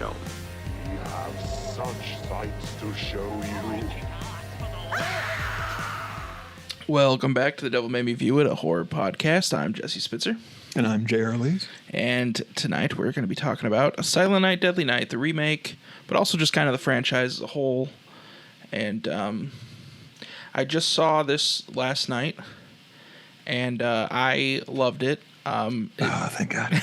film. We have such sights to show you. Welcome back to The Devil Made Me View It, a horror podcast. I'm Jesse Spitzer. And I'm J.R. Lees. And tonight we're going to be talking about A Silent Night, Deadly Night, the remake, but also just kind of the franchise as a whole. And I just saw this last night, and I loved it. Thank God.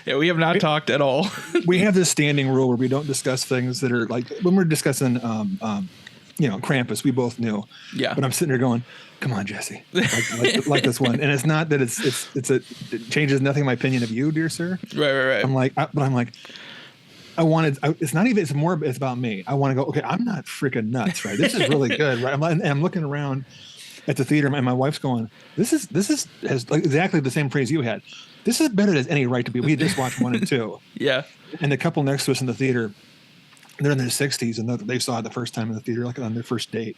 Yeah, we have not talked at all. We have this standing rule where we don't discuss things that are like, when we're discussing, Krampus, we both knew. Yeah. But I'm sitting there going, come on, Jesse, like this one. And it's not that it changes nothing in my opinion of you, dear sir. Right. It's about me. I want to go, okay, I'm not freaking nuts, right? This is really good, right? I'm looking around at the theater, and my wife's going, this has like exactly the same phrase you had. This is better than any right to be. We just watched 1 and 2. Yeah. And the couple next to us in the theater, they're in their 60s, and they saw it the first time in the theater, like on their first date.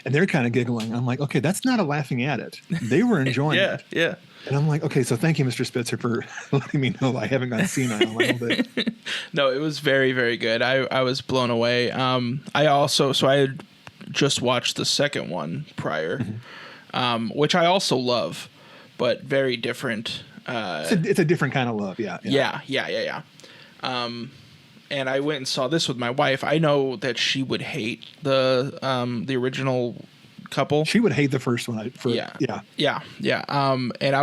And they're kind of giggling. I'm like, okay, that's not a laughing at it. They were enjoying it. Yeah. And I'm like, okay, so thank you, Mr. Spitzer, for letting me know I haven't gone senile a little bit. No, it was very, very good. I was blown away. I had just watched the second one prior, which I also love, but very different. It's a different kind of love, yeah. And I went and saw this with my wife. I know that she would hate the original couple. She would hate the first one. Yeah. And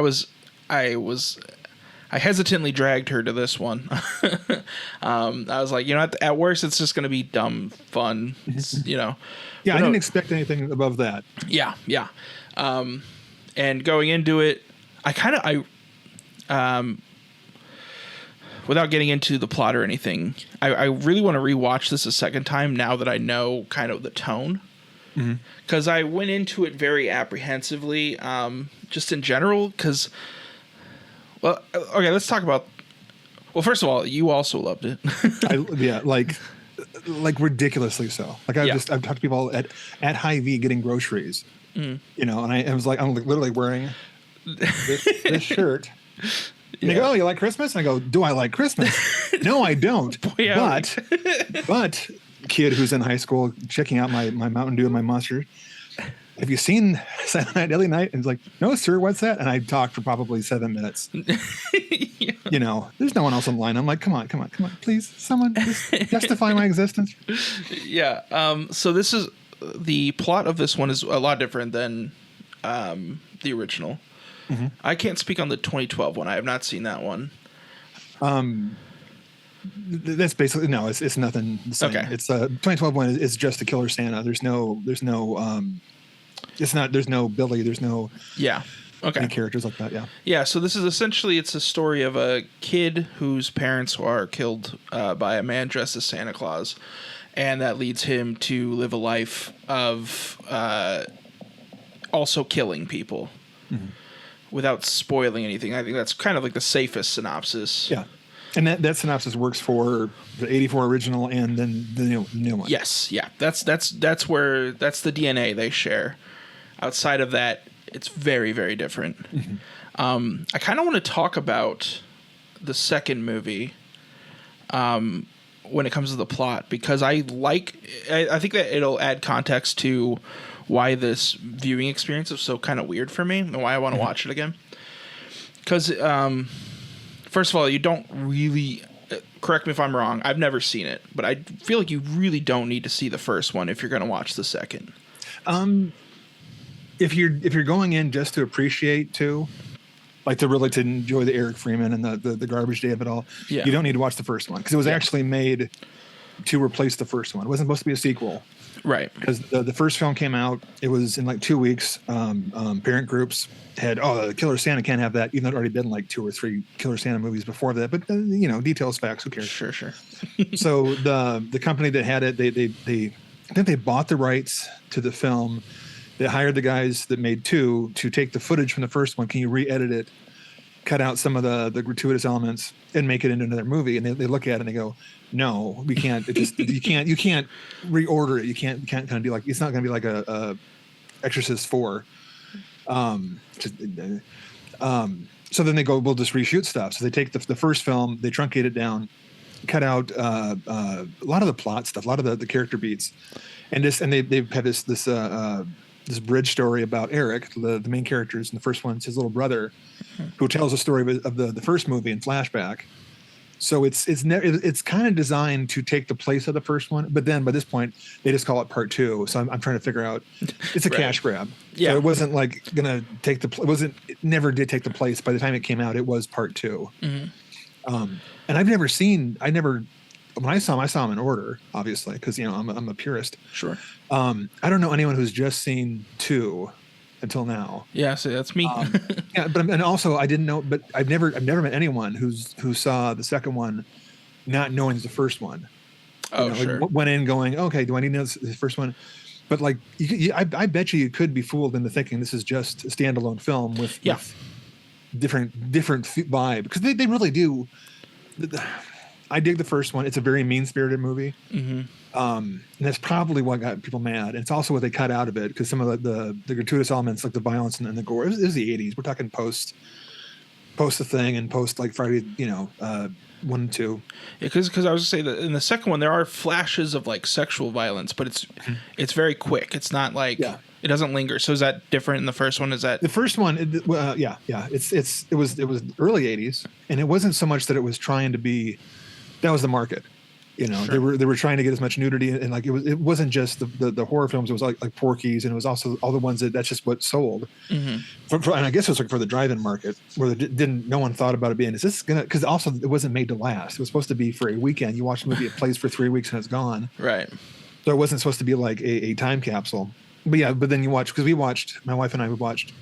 I hesitantly dragged her to this one. I was like, at worst, it's just going to be dumb fun, Yeah, I didn't expect anything above that. Yeah. And going into it, without getting into the plot or anything, I really want to rewatch this a second time now that I know kind of the tone. Because I went into it very apprehensively, just in general. Because, let's talk about. Well, first of all, you also loved it. Like ridiculously so. Like I've talked to people at Hy-Vee getting groceries, and I was like, I'm literally wearing this shirt. And they go, oh, you like Christmas? And I go, do I like Christmas? No, I don't. Boy, but kid who's in high school checking out my Mountain Dew and my mustard. Have you seen Silent Night, Deadly Night? And he's like, no, sir, what's that? And I talked for probably 7 minutes. Yeah. There's no one else in line. I'm like, come on, please, someone just justify my existence. Yeah. So this is the plot of this one is a lot different than the original. I can't speak on the 2012 one. I have not seen that one. That's basically it's nothing the same. Okay. It's 2012 one is just a Killer Santa. There's no Billy. There's no any characters like that. Yeah. So this is essentially it's a story of a kid whose parents are killed by a man dressed as Santa Claus, and that leads him to live a life of also killing people. Without spoiling anything. I think that's kind of like the safest synopsis. Yeah. And that synopsis works for the 84 original and then the new one. Yes. Yeah. That's the DNA they share. Outside of that, it's very, very different. I kind of want to talk about the second movie when it comes to the plot, because I think that it'll add context to why this viewing experience is so kind of weird for me and why I want to watch it again. Because, first of all, you don't really, correct me if I'm wrong, I've never seen it, but I feel like you really don't need to see the first one if you're going to watch the second. If you're going in just to appreciate to enjoy the Eric Freeman and the garbage day of it all, you don't need to watch the first one, because it was actually made to replace the first one. It wasn't supposed to be a sequel. Right. Because the first film came out, it was in like 2 weeks. Parent groups had, the Killer Santa can't have that, even though it already been like 2 or 3 Killer Santa movies before that. But details, facts, who cares? Sure. So the company that had it, I think they bought the rights to the film. They hired the guys that made 2 to take the footage from the first one. Can you re-edit it, cut out some of the gratuitous elements, and make it into another movie? And they look at it and they go, no, we can't. You can't reorder it. You can't kind of be like, it's not going to be like a Exorcist 4. So then they go, we'll just reshoot stuff. So they take the first film, they truncate it down, cut out a lot of the plot stuff, a lot of the character beats, and they've had this bridge story about Eric, the main characters, and the first one's his little brother, who tells the story of the first movie in flashback. So it's kind of designed to take the place of the first one, but then by this point they just call it part 2. So I'm trying to figure out, it's a cash grab. Yeah, so it wasn't like gonna take it never did take the place. By the time it came out, it was part 2. And when I saw them in order, obviously, because I'm a purist. Sure. I don't know anyone who's just seen 2 until now. Yeah, so that's me. Yeah, and also I didn't know, but I've never met anyone who saw the second one not knowing the first one. Oh, sure. Like went in going, okay, do I need to know the first one? But like, I bet you could be fooled into thinking this is just a standalone film with different vibe, because they really do. I dig the first one. It's a very mean-spirited movie. And that's probably what got people mad. And it's also what they cut out of it, because some of the gratuitous elements, like the violence and the gore, it was the 80s. We're talking post the thing and post like Friday, 1 and 2. Yeah, because I was gonna say that in the second one there are flashes of like sexual violence, but it's very quick. It's not like it doesn't linger. So is that different in the first one? Is that the first one? It was early 80s, and it wasn't so much that it was trying to be. That was the market. Sure. They were trying to get as much nudity, and like it wasn't just the horror films. It was like Porky's, and it was also all the ones that's just what sold. And I guess it was like for the drive-in market, where no one thought about it being, is this gonna, because also it wasn't made to last. It was supposed to be for a weekend. You watch the movie, it plays for 3 weeks and it's gone. Right. So it wasn't supposed to be like a time capsule. But then you watch, because my wife and I watched.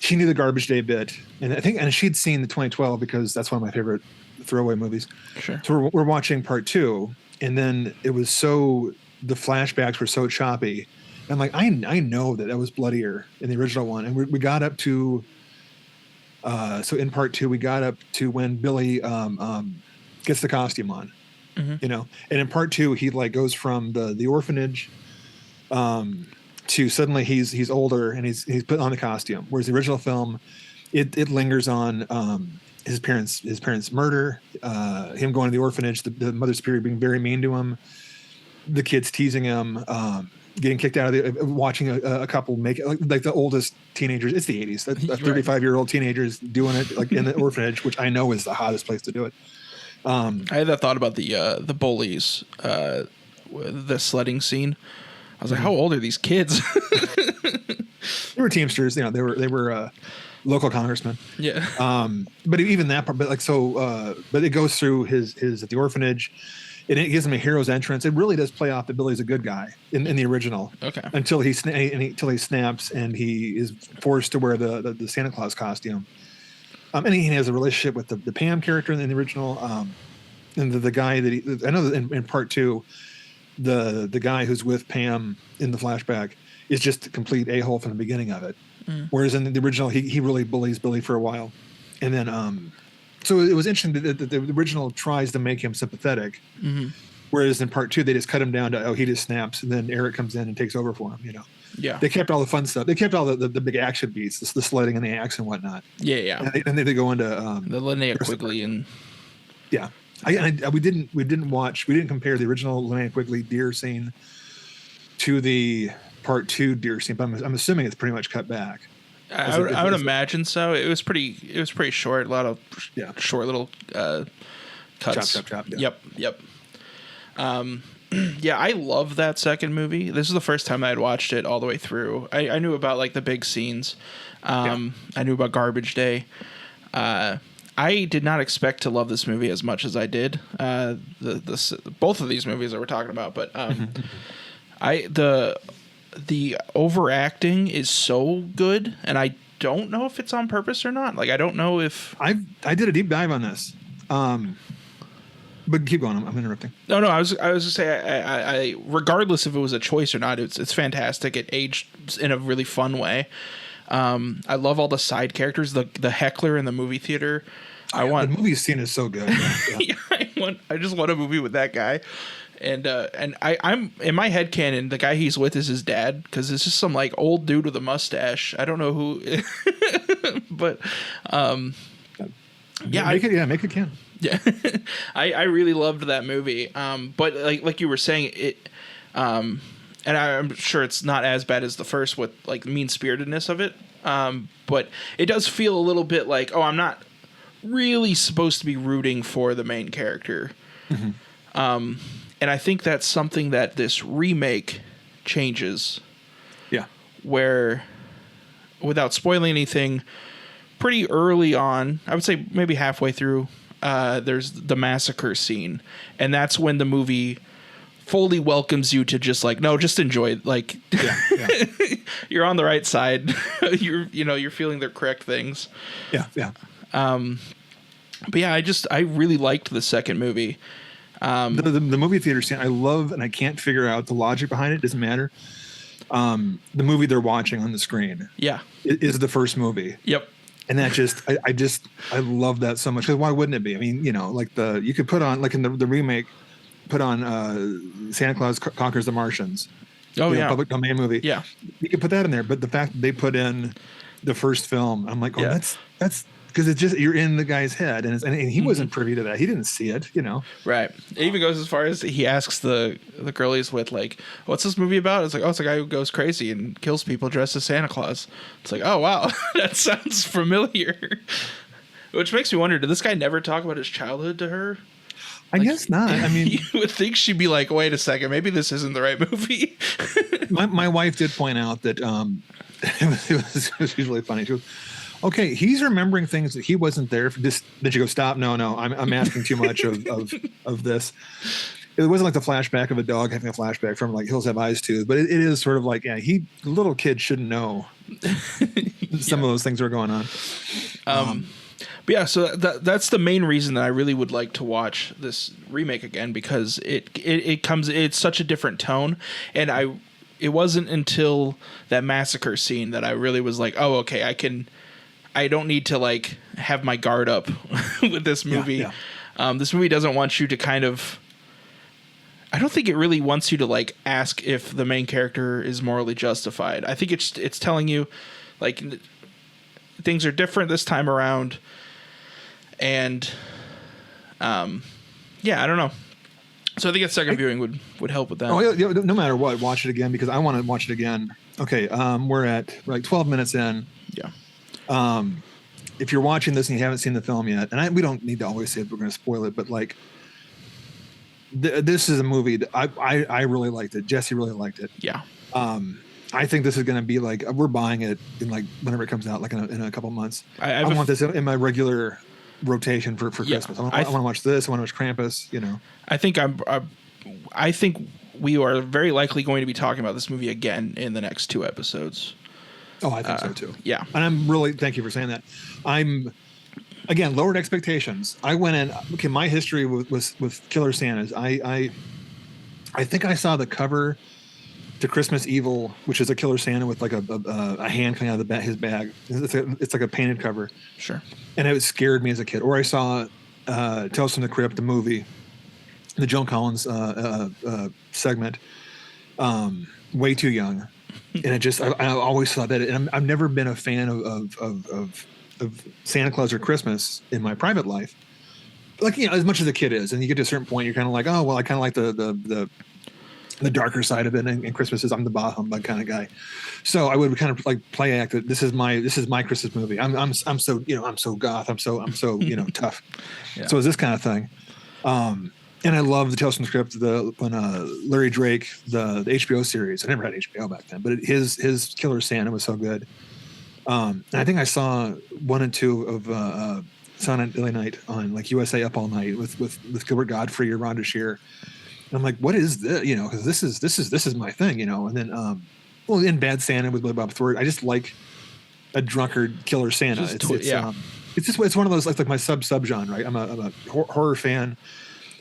She knew the Garbage Day bit, and she'd seen the 2012, because that's one of my favorite throwaway movies. Sure. So we're watching part 2, and then the flashbacks were so choppy. I'm like, I know that was bloodier in the original one, and we got up to. So in part 2, we got up to when Billy gets the costume on, and in part 2 he like goes from the orphanage. To suddenly he's older and he's put on the costume, whereas the original film, it lingers on his parents' murder, him going to the orphanage, the mother superior being very mean to him, the kids teasing him, getting kicked out of watching a couple make it like the oldest teenagers. It's the 80s. 35-year-old teenagers doing it like in the orphanage, which I know is the hottest place to do it. I had that thought about the bullies, the sledding scene. I was like, how old are these kids? They were Teamsters, they were local congressmen. Yeah. But even that part, but it goes through his at the orphanage, and it gives him a hero's entrance. It really does play off that Billy's a good guy in the original. Okay. Until he snaps and he is forced to wear the Santa Claus costume. And he has a relationship with the Pam character in the original, and the guy that I know that in part 2. The guy who's with Pam in the flashback is just a complete a-hole from the beginning of it. Whereas in the original, he really bullies Billy for a while. And then, so it was interesting that the original tries to make him sympathetic. Whereas in part 2, they just cut him down to, he just snaps. And then Eric comes in and takes over for him, Yeah. They kept all the fun stuff. They kept all the big action beats, the sledding and the axe and whatnot. Yeah. And then they go into the Linnea Quigley and. Yeah. We didn't compare the original Linnea Quigley deer scene to the part 2 deer scene, but I'm assuming it's pretty much cut back. I would imagine so. It was pretty short. A lot of short little cuts. Chop. Yep. Yeah, I love that second movie. This is the first time I had watched it all the way through. I knew about like the big scenes. I knew about Garbage Day. I did not expect to love this movie as much as I did. Both of these movies that we're talking about, but the overacting is so good, and I don't know if it's on purpose or not. Like, I don't know if I did a deep dive on this. But keep going. I'm interrupting. No. I was gonna say, I regardless if it was a choice or not, it's fantastic. It aged in a really fun way. I love all the side characters. The heckler in the movie theater. The movie scene is so good. Yeah. I just want a movie with that guy. And I'm in my head canon, the guy he's with is his dad, because it's just some like old dude with a mustache. I don't know who, but make it canon. Yeah, I really loved that movie. But like you were saying, it, and I'm sure it's not as bad as the first with like the mean spiritedness of it. But it does feel a little bit like, oh, I'm not really supposed to be rooting for the main character. Mm-hmm. And I think that's something that this remake changes. Yeah. Where, without spoiling anything, pretty early on, I would say maybe halfway through, there's the massacre scene. And that's when the movie fully welcomes you to just like, no, just enjoy it. Like, you're on the right side. You're feeling the correct things. Yeah. Yeah. But yeah, I really liked the second movie. The movie theater scene, I love, and I can't figure out the logic behind it. Doesn't matter. The movie they're watching on the screen, is the first movie. Yep. And that I love that so much. Because why wouldn't it be? I mean, like you could put on, like in the remake, put on Santa Claus Conquers the Martians. Oh yeah, public domain movie. Yeah, you could put that in there. But the fact that they put in the first film, I'm like, that's. Because it's just, you're in the guy's head, and he wasn't privy to that. He didn't see it, Right. It even goes as far as he asks the girl he's with, like, "What's this movie about?" It's like, "Oh, it's a guy who goes crazy and kills people dressed as Santa Claus." It's like, "Oh wow, that sounds familiar." Which makes me wonder: did this guy never talk about his childhood to her? I guess not. I mean, you would think she'd be like, "Wait a second, maybe this isn't the right movie." my wife did point out that it was really funny. She goes, okay, he's remembering things that he wasn't there for. Did you go, stop? No, I'm asking too much of this. It wasn't like the flashback of a dog having a flashback from like Hills Have Eyes too, but it is sort of like, the little kid shouldn't know some of those things are going on. But yeah, so that's the main reason that I really would like to watch this remake again, because it's such a different tone, and it wasn't until that massacre scene that I really was like, oh, okay, I don't need to like have my guard up with this movie. Yeah. This movie doesn't want you to kind of, I don't think it really wants you to like ask if the main character is morally justified. I think it's telling you like things are different this time around. And, I don't know. So I think a second viewing would help with that. Oh, yeah, no matter what, watch it again, because I want to watch it again. Okay. We're like 12 minutes in. Yeah. If you're watching this and you haven't seen the film yet, and we don't need to always say if we're going to spoil it, but like this is a movie that I really liked it. Jesse really liked it. Yeah. I think this is going to be like, we're buying it in like whenever it comes out, like in a couple months. I want this in my regular rotation for Christmas. I want to watch this. I want to watch Krampus. I think we are very likely going to be talking about this movie again in the next 2 episodes. Oh, I think so too. Yeah. And I'm really, thank you for saying that. I'm, again, lowered expectations. I went in, okay, my history with Killer Santas. I think I saw the cover to Christmas Evil, which is a Killer Santa with like a hand coming out of his bag. It's like a painted cover. Sure. And it scared me as a kid. Or I saw Tales from the Crypt, the movie, the Joan Collins segment, way too young. And I always thought that, and I've never been a fan of Santa Claus or Christmas in my private life. Like, as much as a kid is, and you get to a certain point, you're kind of like, oh, well, I kind of like the darker side of it. And Christmas is, I'm the bah humbug kind of guy. So I would kind of like play act that this is my Christmas movie. I'm so, I'm so goth. I'm so, tough. Yeah. So it's this kind of thing. And I love the Tales from the Crypt, when Larry Drake, the HBO series. I never had HBO back then, but his Killer Santa was so good. And I think I saw 1 and 2 of Silent Night on like USA Up All Night with Gilbert Godfrey or Rhonda Shear. And I'm like, what is this? Because this is my thing, And then, in Bad Santa with Bob Thornton, I just like a drunkard killer Santa. It's one of those like my subgenre, right? I'm a horror fan.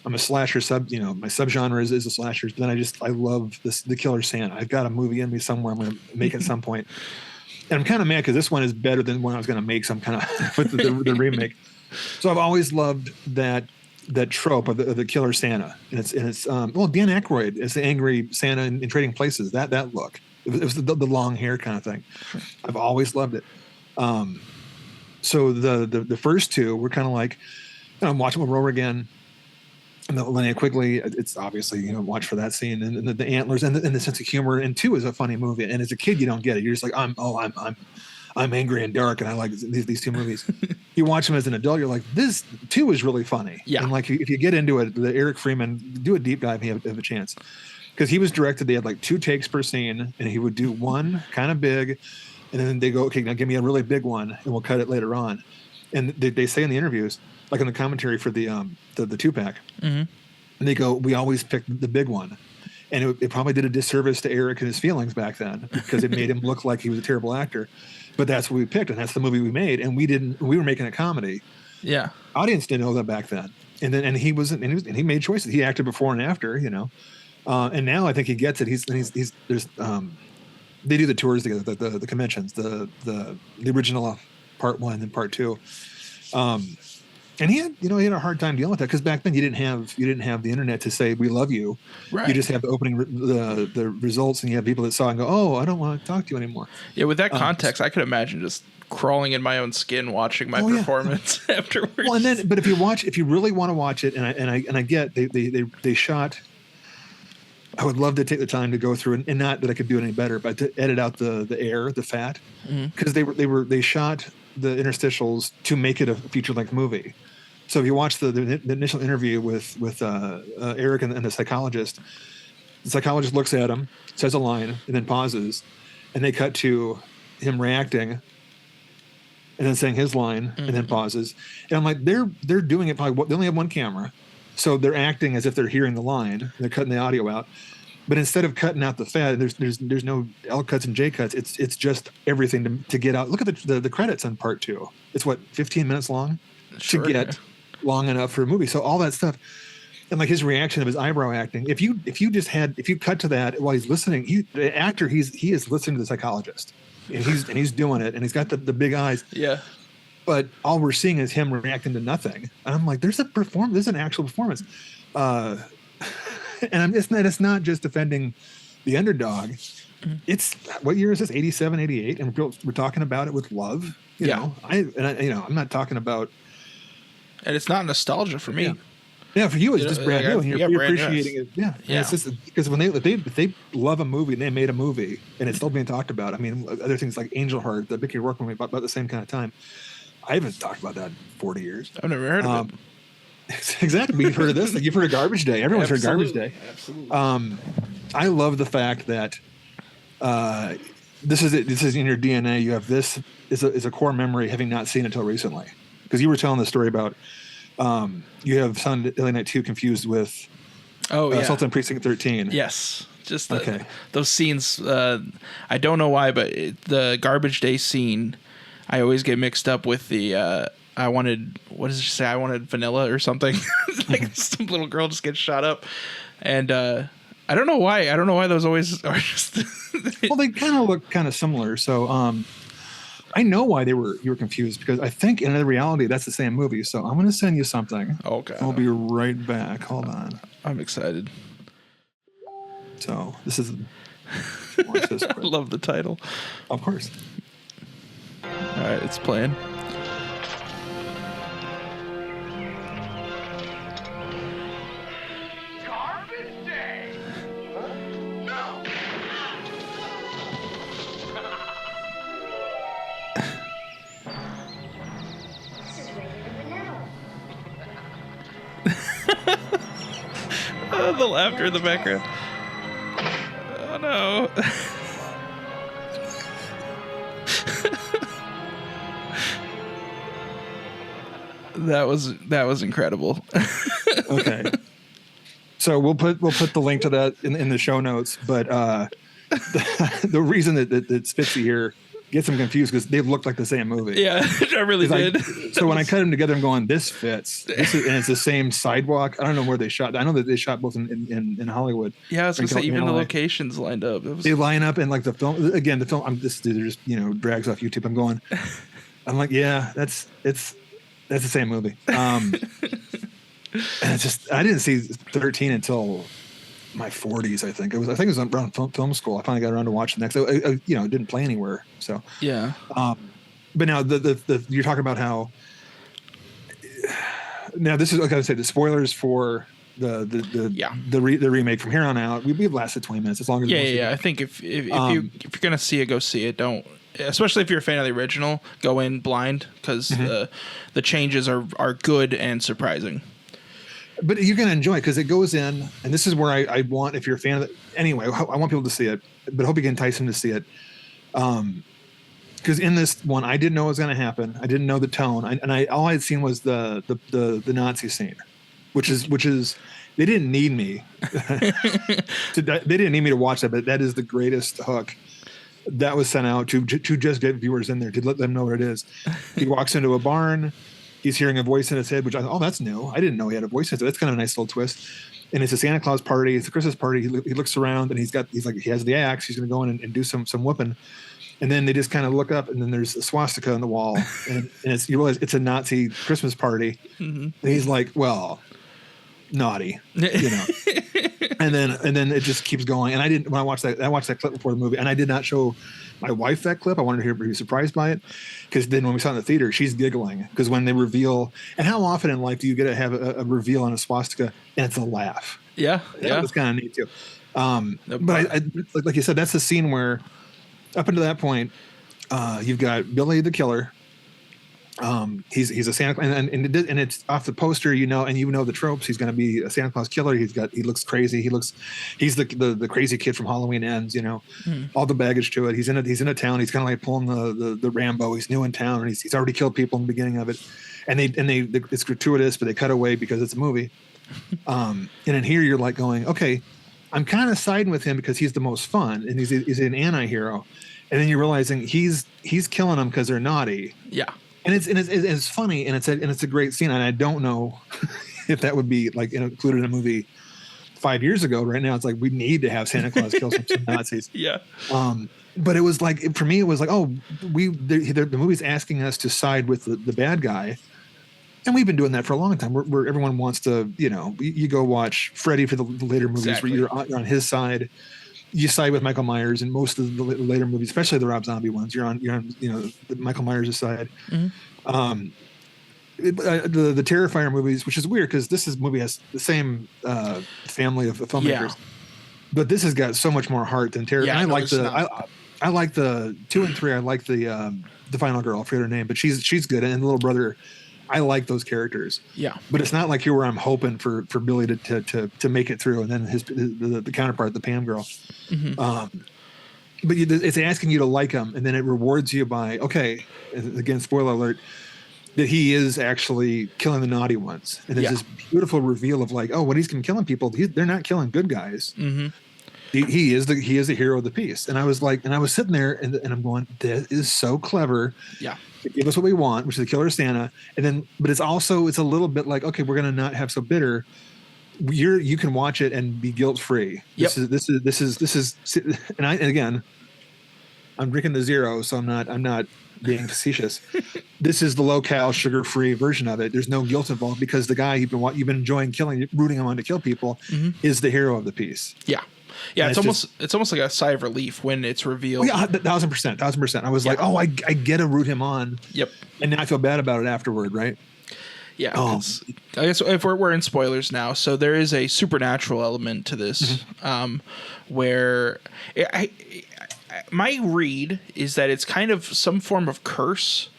I'm a slasher my subgenre is a slasher. But then I love the Killer Santa. I've got a movie in me somewhere I'm going to make at some point. And I'm kind of mad because this one is better than one I was going to make. So I'm kind of with the remake. So I've always loved that that trope of the killer Santa, and it's well, Dan Aykroyd is the angry Santa in Trading Places. That look, it was the long hair kind of thing. I've always loved it. So the first two were kind of like, I'm watching them over again. And the Linnea Quigley, it's obviously, watch for that scene, and the antlers and the sense of humor. And two is a funny movie, and as a kid you don't get it. You're just like, I'm angry and dark, and I like these two movies. You watch them as an adult, you're like, this two is really funny. Yeah. And like if you get into it, the Eric Freeman, do a deep dive if you have a chance, because he was directed. They had like 2 takes per scene, and he would do one kind of big, and then they go, okay, now give me a really big one, and we'll cut it later on. And they say in the interviews, like in the commentary for the 2-pack, and they go, we always picked the big one. And it probably did a disservice to Eric and his feelings back then, because it made him look like he was a terrible actor. But that's what we picked, and that's the movie we made. And we were making a comedy. Yeah. Audience didn't know that back then. And he made choices. He acted before and after, and now I think he gets it. There's they do the tours together, the conventions, the original part 1 and part 2. And he had a hard time dealing with that, because back then you didn't have the internet to say we love you. Right. You just have the opening the results, and you have people that saw it and go, oh, I don't want to talk to you anymore. Yeah, with that context, I could imagine just crawling in my own skin watching my performance afterwards. Well, but if you really want to watch it, and I get they shot. I would love to take the time to go through, and not that I could do it any better, but to edit out the air, the fat, because they shot the interstitials to make it a feature-length movie. So if you watch the initial interview with Eric and the psychologist looks at him, says a line, and then pauses, and they cut to him reacting, and then saying his line, and then pauses. And I'm like, they're doing it probably. They only have one camera, so they're acting as if they're hearing the line. They're cutting the audio out, but instead of cutting out the fat, there's no L cuts and J cuts. It's just everything to get out. Look at the credits on part 2. It's 15 minutes long to get long enough for a movie. So all that stuff, and like his reaction of his eyebrow acting. If you cut to that while he's listening, the actor he is listening to the psychologist, and he's doing it, and he's got the big eyes. Yeah. But all we're seeing is him reacting to nothing. And I'm like, there's an actual performance. And it's not just defending the underdog. It's, what year is this? 87, 88, and we're talking about it with love. You know, I'm not talking about. And it's not nostalgia for me. Yeah, for you it's just brand new, and you're appreciating it. Yeah, yeah. It's just because when they love a movie and they made a movie and it's still being talked about. I mean, other things like Angel Heart, the Mickey Rourke movie, about the same kind of time. I haven't talked about that in 40 years. I've never heard of it. Exactly. You've heard of this. Like, you've heard of Garbage Day. Everyone's heard of Garbage Day. Absolutely. I love the fact that this is in your DNA. You have this is a core memory, having not seen it until recently. Because you were telling the story about you have Silent Night 2 confused with Assault on Precinct 13. Yes. Just those scenes. I don't know why, but the Garbage Day scene, I always get mixed up with the I wanted vanilla or something. Like some little girl just gets shot up, and I don't know why. I don't know why those always are just. Well, they kind of look kind of similar, so I know why you were confused, because I think in reality that's the same movie. So I'm going to send you something. Okay. I'll be right back. Hold on. I'm excited. So this is. I love the title. Of course. All right, it's playing. Garbage Day! Huh? No! This is regular vanilla. The laughter in the background. Oh no. That was incredible. Okay. So we'll put the link to that in the show notes. But the reason that Spitzy here gets them confused, because they look like the same movie. Yeah, I really did. So when I cut them together, I'm going, this fits. And it's the same sidewalk. I don't know where they shot. I know that they shot both in Hollywood. Yeah, I was going to say, even the locations lined up. They line up, and like the film, again, just drags off YouTube. I'm like, yeah, it's the same movie. And it's just, I didn't see 13 until my 40s. I think it was around film school. I finally got around to watching next. It didn't play anywhere. So Yeah. But now the you're talking about how. Now this is like I said, the spoilers for the remake from here on out. We've lasted 20 minutes as long as I think if you're gonna see it, go see it. Don't, especially if you're a fan of the original, go in blind because the changes are good and surprising. But you're gonna enjoy it because it goes in, and this is where I want, if you're a fan of it anyway, I want people to see it, but I hope you can entice them to see it. Because in this one, I didn't know what was going to happen. I didn't know the tone, all I'd seen was the Nazi scene, which is they didn't need me. They didn't need me to watch that, but that is the greatest hook that was sent out to just get viewers in there to let them know what it is. He walks into a barn, he's hearing a voice in his head, which I thought, oh, that's new. I didn't know he had a voice in his head. That's kind of a nice little twist. And it's a Santa Claus party. It's a Christmas party. He looks around and he has the axe. He's going to go in and do some whooping. And then they just kind of look up, and then there's a swastika on the wall, and you realize it's a Nazi Christmas party. Mm-hmm. And he's like, "Well, naughty," and then it just keeps going. And when I watched that clip before the movie, and I did not show my wife that clip. I wanted her to be surprised by it, because then when we saw it in the theater, she's giggling because when they reveal. And how often in life do you get to have a reveal on a swastika and it's a laugh? Yeah, that was kind of neat too. But I, like you said, that's the scene where. Up until that point, you've got Billy the Killer. He's a Santa Claus, and it's off the poster, and the tropes. He's going to be a Santa Claus killer. He looks crazy. He's the crazy kid from Halloween Ends. All the baggage to it. He's in a town. He's kind of like pulling the Rambo. He's new in town, and he's already killed people in the beginning of it. And it's gratuitous, but they cut away because it's a movie. And in here, you're like going, okay. I'm kind of siding with him because he's the most fun and he's an anti-hero. And then you're realizing he's killing them because they're naughty. Yeah. And it's funny and it's a great scene. And I don't know if that would be like included in a movie 5 years ago. Right now, it's like we need to have Santa Claus kill some Nazis. Yeah. But it was like, for me, it was like, oh, the movie's asking us to side with the bad guy. And we've been doing that for a long time where everyone wants to, you go watch Freddy for the later movies exactly. where you're on his side. You side with Michael Myers in most of the later movies, especially the Rob Zombie ones. You're on Michael Myers' side. Mm-hmm. The Terrifier movies, which is weird because this movie has the same family of filmmakers. Yeah. But this has got so much more heart than Terrifier. Yeah, I like the 2 and 3. I like the final girl. I forget her name, but she's good. And the little brother. I like those characters. Yeah. But it's not like here where I'm hoping for Billy to make it through and then the counterpart, the Pam girl. Mm-hmm. But it's asking you to like him and then it rewards you by, okay, again, spoiler alert, that he is actually killing the naughty ones. And there's this beautiful reveal of like, oh, when he's killing people, they're not killing good guys. Mm-hmm. He is the hero of the piece. And I was like, and I was sitting there and I'm going, that is so clever. Yeah. Give us what we want, which is the Killer Santa, and then, but it's a little bit like, okay, we're gonna not have so bitter. You can watch it and be guilt free. Yep. This is, and again, I'm drinking the zero, so I'm not being facetious. This is the low cal, sugar free version of it. There's no guilt involved because the guy you've been enjoying rooting him on to kill people, is the hero of the piece. Yeah. Yeah, it's almost like a sigh of relief when it's revealed. Oh, yeah, 1000%. I was like, oh, I get to root him on. Yep. And now I feel bad about it afterward, right? Yeah. I guess if we're in spoilers now, so there is a supernatural element to this, where my read is that it's kind of some form of curse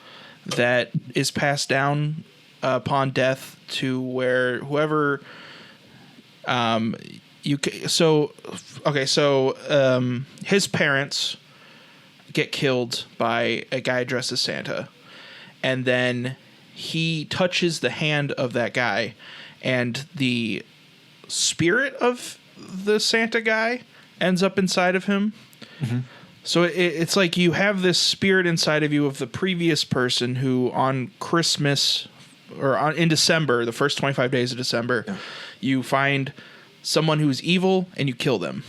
that is passed down upon death to where whoever. His parents get killed by a guy dressed as Santa, and then he touches the hand of that guy, and the spirit of the Santa guy ends up inside of him. Mm-hmm. So it's like you have this spirit inside of you of the previous person who on Christmas or in December, the first 25 days of December, you find someone who's evil and you kill them.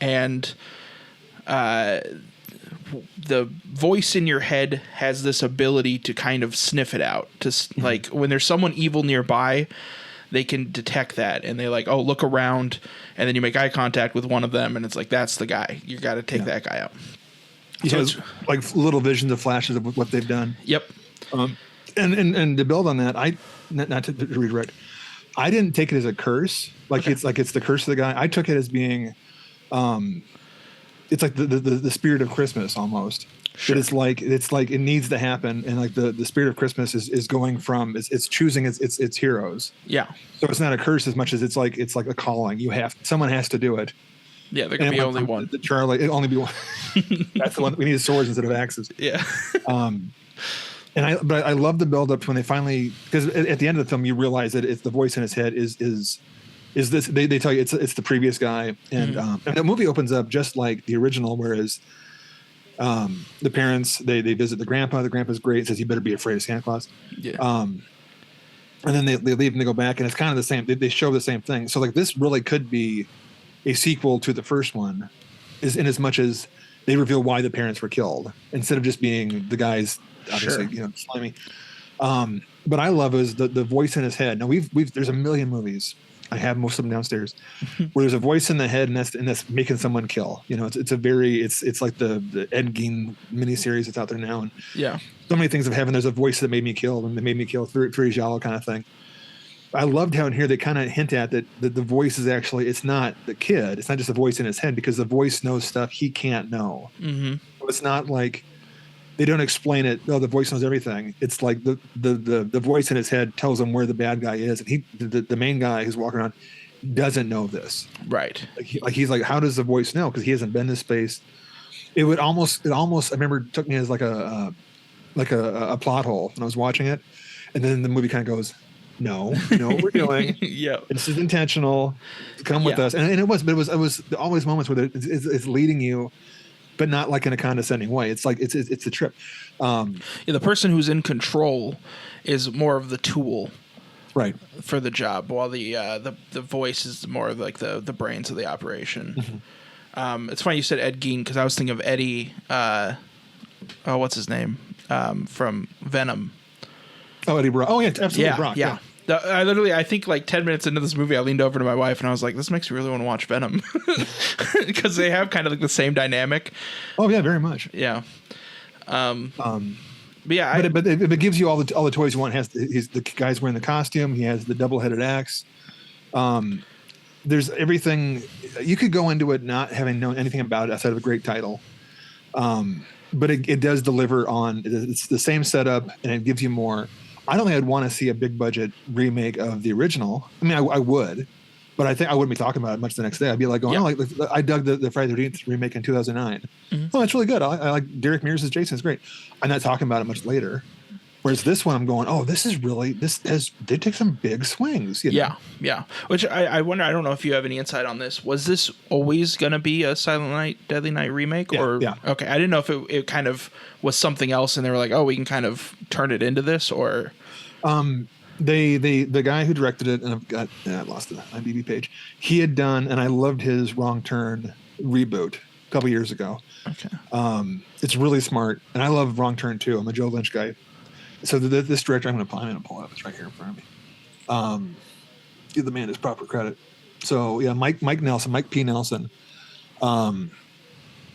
And the voice in your head has this ability to kind of sniff it out. Like when there's someone evil nearby, they can detect that, and they're like, oh, look around, and then you make eye contact with one of them, and it's like, that's the guy. You got to take that guy out. So it's like little visions of flashes of what they've done. Yep. And to build on that, I not to redirect, I didn't take it as a curse. Like it's the curse of the guy. I took it as being, it's like the spirit of Christmas almost. Sure. It's like it needs to happen, and like the spirit of Christmas is going from it's choosing its heroes. Yeah. So it's not a curse as much as it's like a calling. Someone has to do I Yeah, there can be only one. Charlie, it only be one. That's the one. We need swords instead of axes. Yeah. But I love the build up to when they finally, because at the end of the film you realize that it's the voice in his head is this. They tell you it's the previous guy, and the movie opens up just like the original, whereas the parents they visit the grandpa. The grandpa's great. Says you better be afraid of Santa Claus. Yeah. And then they leave and they go back, and it's kind of the same. They show the same thing. So like this really could be a sequel to the first one, is in as much as they reveal why the parents were killed instead of just being the guys obviously slimy. But I love is the voice in his head. Now there's a million movies. I have most of them downstairs where there's a voice in the head and that's making someone kill. It's like the Ed Gein miniseries that's out there now. And so many things of heaven. There's a voice that made me kill, and they made me kill Free Giallo kind of thing. I loved how in here they kind of hint at that the voice is actually, it's not the kid. It's not just a voice in his head, because the voice knows stuff he can't know. Mm-hmm. So it's not like they don't explain it. Oh, the voice knows everything. It's like the voice in his head tells him where the bad guy is. And the main guy who's walking around doesn't know this. Right. He's like, how does the voice know? Because he hasn't been to space. It almost, I remember it took me as like a plot hole when I was watching it. And then the movie kind of goes, no, you know what we're doing. Yeah, this is intentional. Come with us, and it was always moments where it's leading you, but not like in a condescending way. It's like it's a trip. The person who's in control is more of the tool, right, for the job, while the voice is more of like the brains of the operation. Mm-hmm. It's funny you said Ed Gein, because I was thinking of Eddie. What's his name from Venom? Oh, Eddie Brock. Oh, yeah, absolutely. Brock. Yeah. I think like 10 minutes into this movie, I leaned over to my wife and I was like, this makes me really want to watch Venom, because they have kind of like the same dynamic. Oh yeah, very much. Yeah. But it gives you all the toys you want. He's the guy's wearing the costume. He has the double-headed axe. There's everything. You could go into it not having known anything about it outside of a great title. But it does deliver on. It's the same setup, and it gives you more. I don't think I'd want to see a big budget remake of the original. I mean, I would, but I think I wouldn't be talking about it much the next day. I'd be like going, I dug the Friday the 13th remake in 2009. Mm-hmm. Oh, that's really good. I like Derek Mears as Jason. It's great. I'm not talking about it much later. Whereas this one, I'm going, oh, they take some big swings. You know? Yeah. Which I wonder, I don't know if you have any insight on this. Was this always going to be a Silent Night, Deadly Night remake? Yeah. Okay, I didn't know if it kind of was something else and they were like, oh, we can kind of turn it into this, or... The guy who directed it, and I lost the IMDb page. He had done, and I loved his Wrong Turn reboot a couple years ago. Okay. It's really smart, and I love Wrong Turn too. I'm a Joe Lynch guy. So this director, I'm going to pull it up. It's right here in front of me. Give the man his proper credit. So yeah, Mike P. Nelson.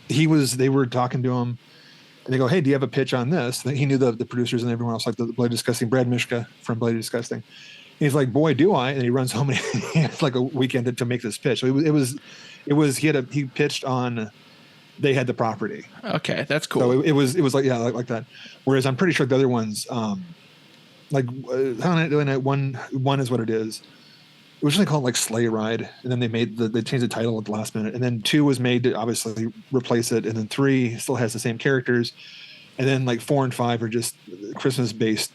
They were talking to him, and they go, "Hey, do you have a pitch on this?" And he knew the producers and everyone else, like the Bloody Disgusting, Brad Mishka from Bloody Disgusting. He's like, "Boy, do I!" And he runs home and he has like a weekend to make this pitch. So he pitched on. They had the property. Okay, that's cool. So it was like that. Whereas I'm pretty sure the other ones, like one is what it is. It was really called like Sleigh Ride, and then they changed the title at the last minute, and then 2 was made to obviously replace it, and then 3 still has the same characters, and then like 4 and 5 are just Christmas based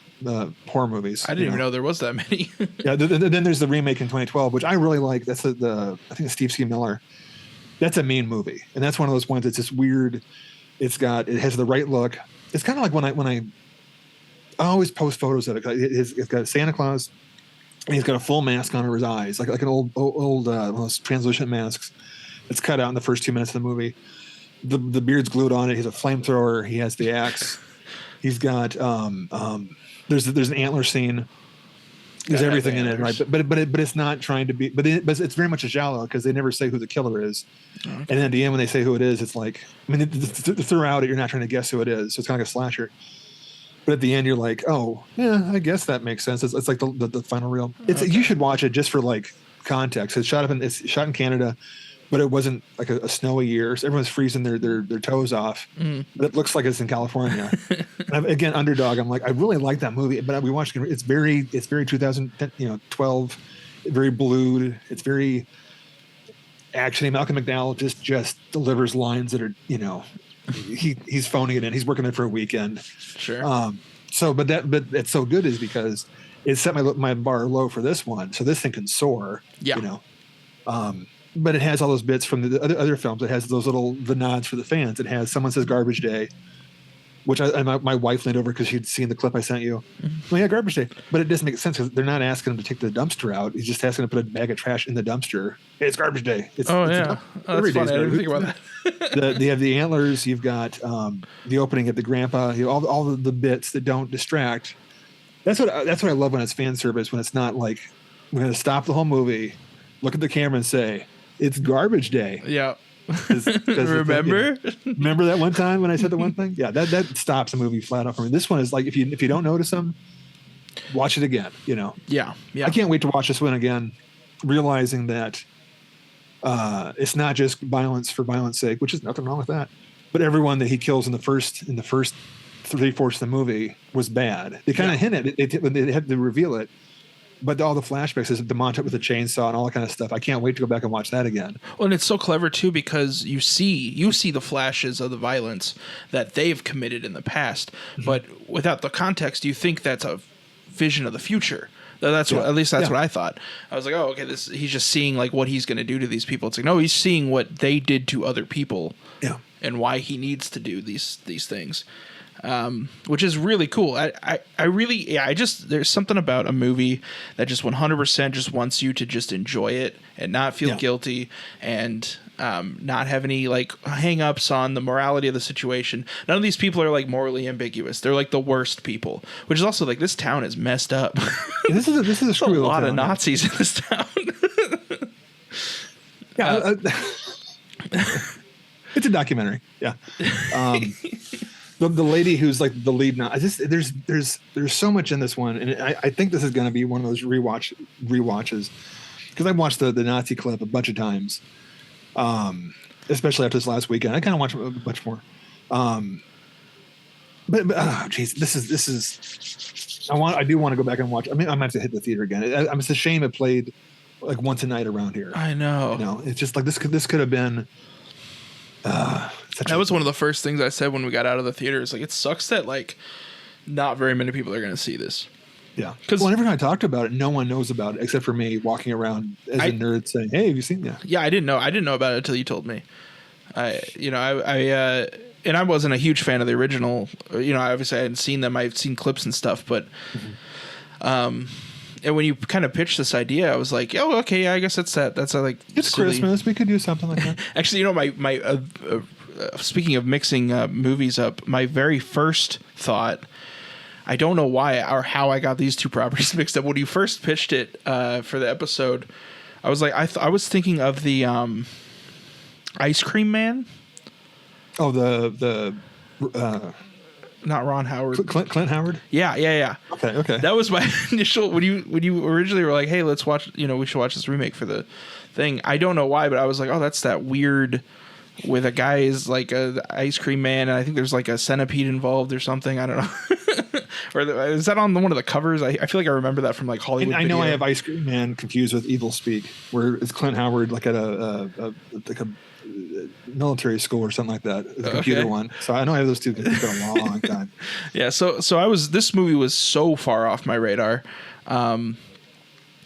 horror movies. I didn't even know there was that many. Yeah, then there's the remake in 2012, which I really like. That's I think it's Steve C. Miller. That's a mean movie, and that's one of those ones that's just weird. It has the right look. It's kind of like when I always post photos of it. It's got Santa Claus, and he's got a full mask on over his eyes, like an old one of those translucent masks. It's cut out in the first 2 minutes of the movie. The beard's glued on it. He's a flamethrower. He has the axe. He's got there's an antler scene. There's Gotta have everything in it, right? antlers. But it's not trying to be. But it's very much a giallo because they never say who the killer is. And then at the end when they say who it is, it's like throughout it you're not trying to guess who it is. So it's kind of like a slasher. But at the end you're like, oh yeah, I guess that makes sense. It's like the final reel. You should watch it just for like context. It's shot in Canada, but it wasn't like a snowy year. So everyone's freezing their toes off. But it looks like it's in California. And again, Underdog. I'm like, I really like that movie, but we watched it. It's very 2012, very blued. It's very actiony. Malcolm McDowell just delivers lines that are he's phoning it in. He's working it for a weekend. Sure. But it's so good is because it set my bar low for this one. So this thing can soar. Yeah. But it has all those bits from the other films. It has the nods for the fans. It has Someone Says Garbage Day, which my wife leaned over because she'd seen the clip I sent you. Well, yeah, Garbage Day. But it doesn't make sense because they're not asking him to take the dumpster out. He's just asking him to put a bag of trash in the dumpster. Hey, it's Garbage Day. That's funny. I didn't think about that. You have the antlers. You've got the opening at the grandpa. You have all the bits that don't distract. That's what I love when it's fan service. When it's not like we're going to stop the whole movie, look at the camera and say, it's Garbage Day. Yeah. Remember that one time when I said the one thing? Yeah, that stops a movie flat out for me. This one is like if you don't notice them, watch it again. Yeah. I can't wait to watch this one again, realizing that it's not just violence for violence sake, which is nothing wrong with that. But everyone that he kills in the first 3/4 of the movie was bad. They kind of hint at it when they had to reveal it. But all the flashbacks is the montage with the chainsaw and all that kind of stuff. I can't wait to go back and watch that again. Well, and it's so clever too because you see the flashes of the violence that they've committed in the past, but without the context, you think that's a vision of the future. That's what I thought. I was like, oh, okay, he's just seeing like what he's going to do to these people. It's like no, he's seeing what they did to other people, and why he needs to do these things. Which is really cool. There's something about a movie that just 100% just wants you to just enjoy it and not feel guilty and not have any like hang-ups on the morality of the situation. None of these people are like morally ambiguous. They're like the worst people, which is also like this town is messed up. This is a lot of Nazis in this town. It's a documentary. Yeah. The lady who's like the lead now. There's so much in this one, and I think this is going to be one of those rewatches because I watched the Nazi clip a bunch of times, especially after this last weekend. I kind of watched a bunch more, but geez, this is. I do want to go back and watch. I mean, I might have to hit the theater again. It's a shame it played like once a night around here. I know. It's just like this could have been. That was one of the first things I said when we got out of the theater. It's like, it sucks that like not very many people are going to see this. Yeah. Because whenever I talked about it, no one knows about it except for me walking around as a nerd saying, hey, have you seen that? Yeah, I didn't know about it until you told me. And I wasn't a huge fan of the original. Obviously I hadn't seen them. I've seen clips and stuff, but and when you kind of pitched this idea, I was like, "Oh, okay, yeah, I guess that's that. That's like it's silly. Christmas. We could do something like that." Actually, my speaking of mixing movies up, my very first thought, I don't know why or how I got these two properties mixed up. When you first pitched it for the episode, I was like, I was thinking of the Ice Cream Man. Oh, the not Ron Howard. Clint Howard? Yeah. Okay. That was my initial when you originally were like, "Hey, let's watch, we should watch this remake for the thing." I don't know why, but I was like, "Oh, that's that weird with a guy is like a ice cream man, and I think there's like a centipede involved or something. I don't know." Or is that on one of the covers? I feel like I remember that from like Hollywood. I know I have Ice Cream Man confused with Evil Speak, where it's Clint Howard like at a military school or something like that. The computer one. So I know I have those two. It's been a long time. Yeah. So this movie was so far off my radar. And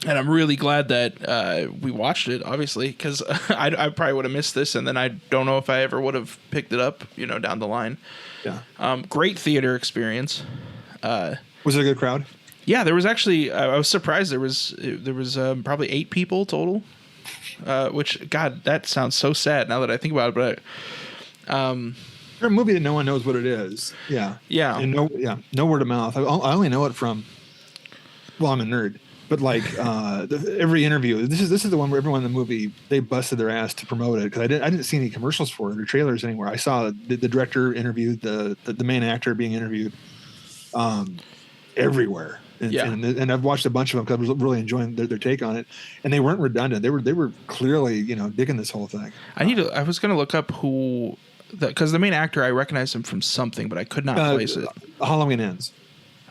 I'm really glad that we watched it, obviously, because I probably would have missed this, and then I don't know if I ever would have picked it up, down the line. Yeah. Great theater experience. Was it a good crowd? Yeah, there was actually. I was surprised. There was probably 8 people total. Which, God, that sounds so sad now that I think about it. But for a movie that no one knows what it is. Yeah. Yeah. And no word of mouth. I only know it from. Well, I'm a nerd. But like every interview, this is the one where everyone in the movie, they busted their ass to promote it, because I didn't see any commercials for it or trailers anywhere. I saw the director interviewed, the main actor being interviewed everywhere. And I've watched a bunch of them because I was really enjoying their take on it, and they weren't redundant. They were clearly, digging this whole thing. I was going to look up who, because the main actor, I recognized him from something, but I could not place it. Halloween Ends.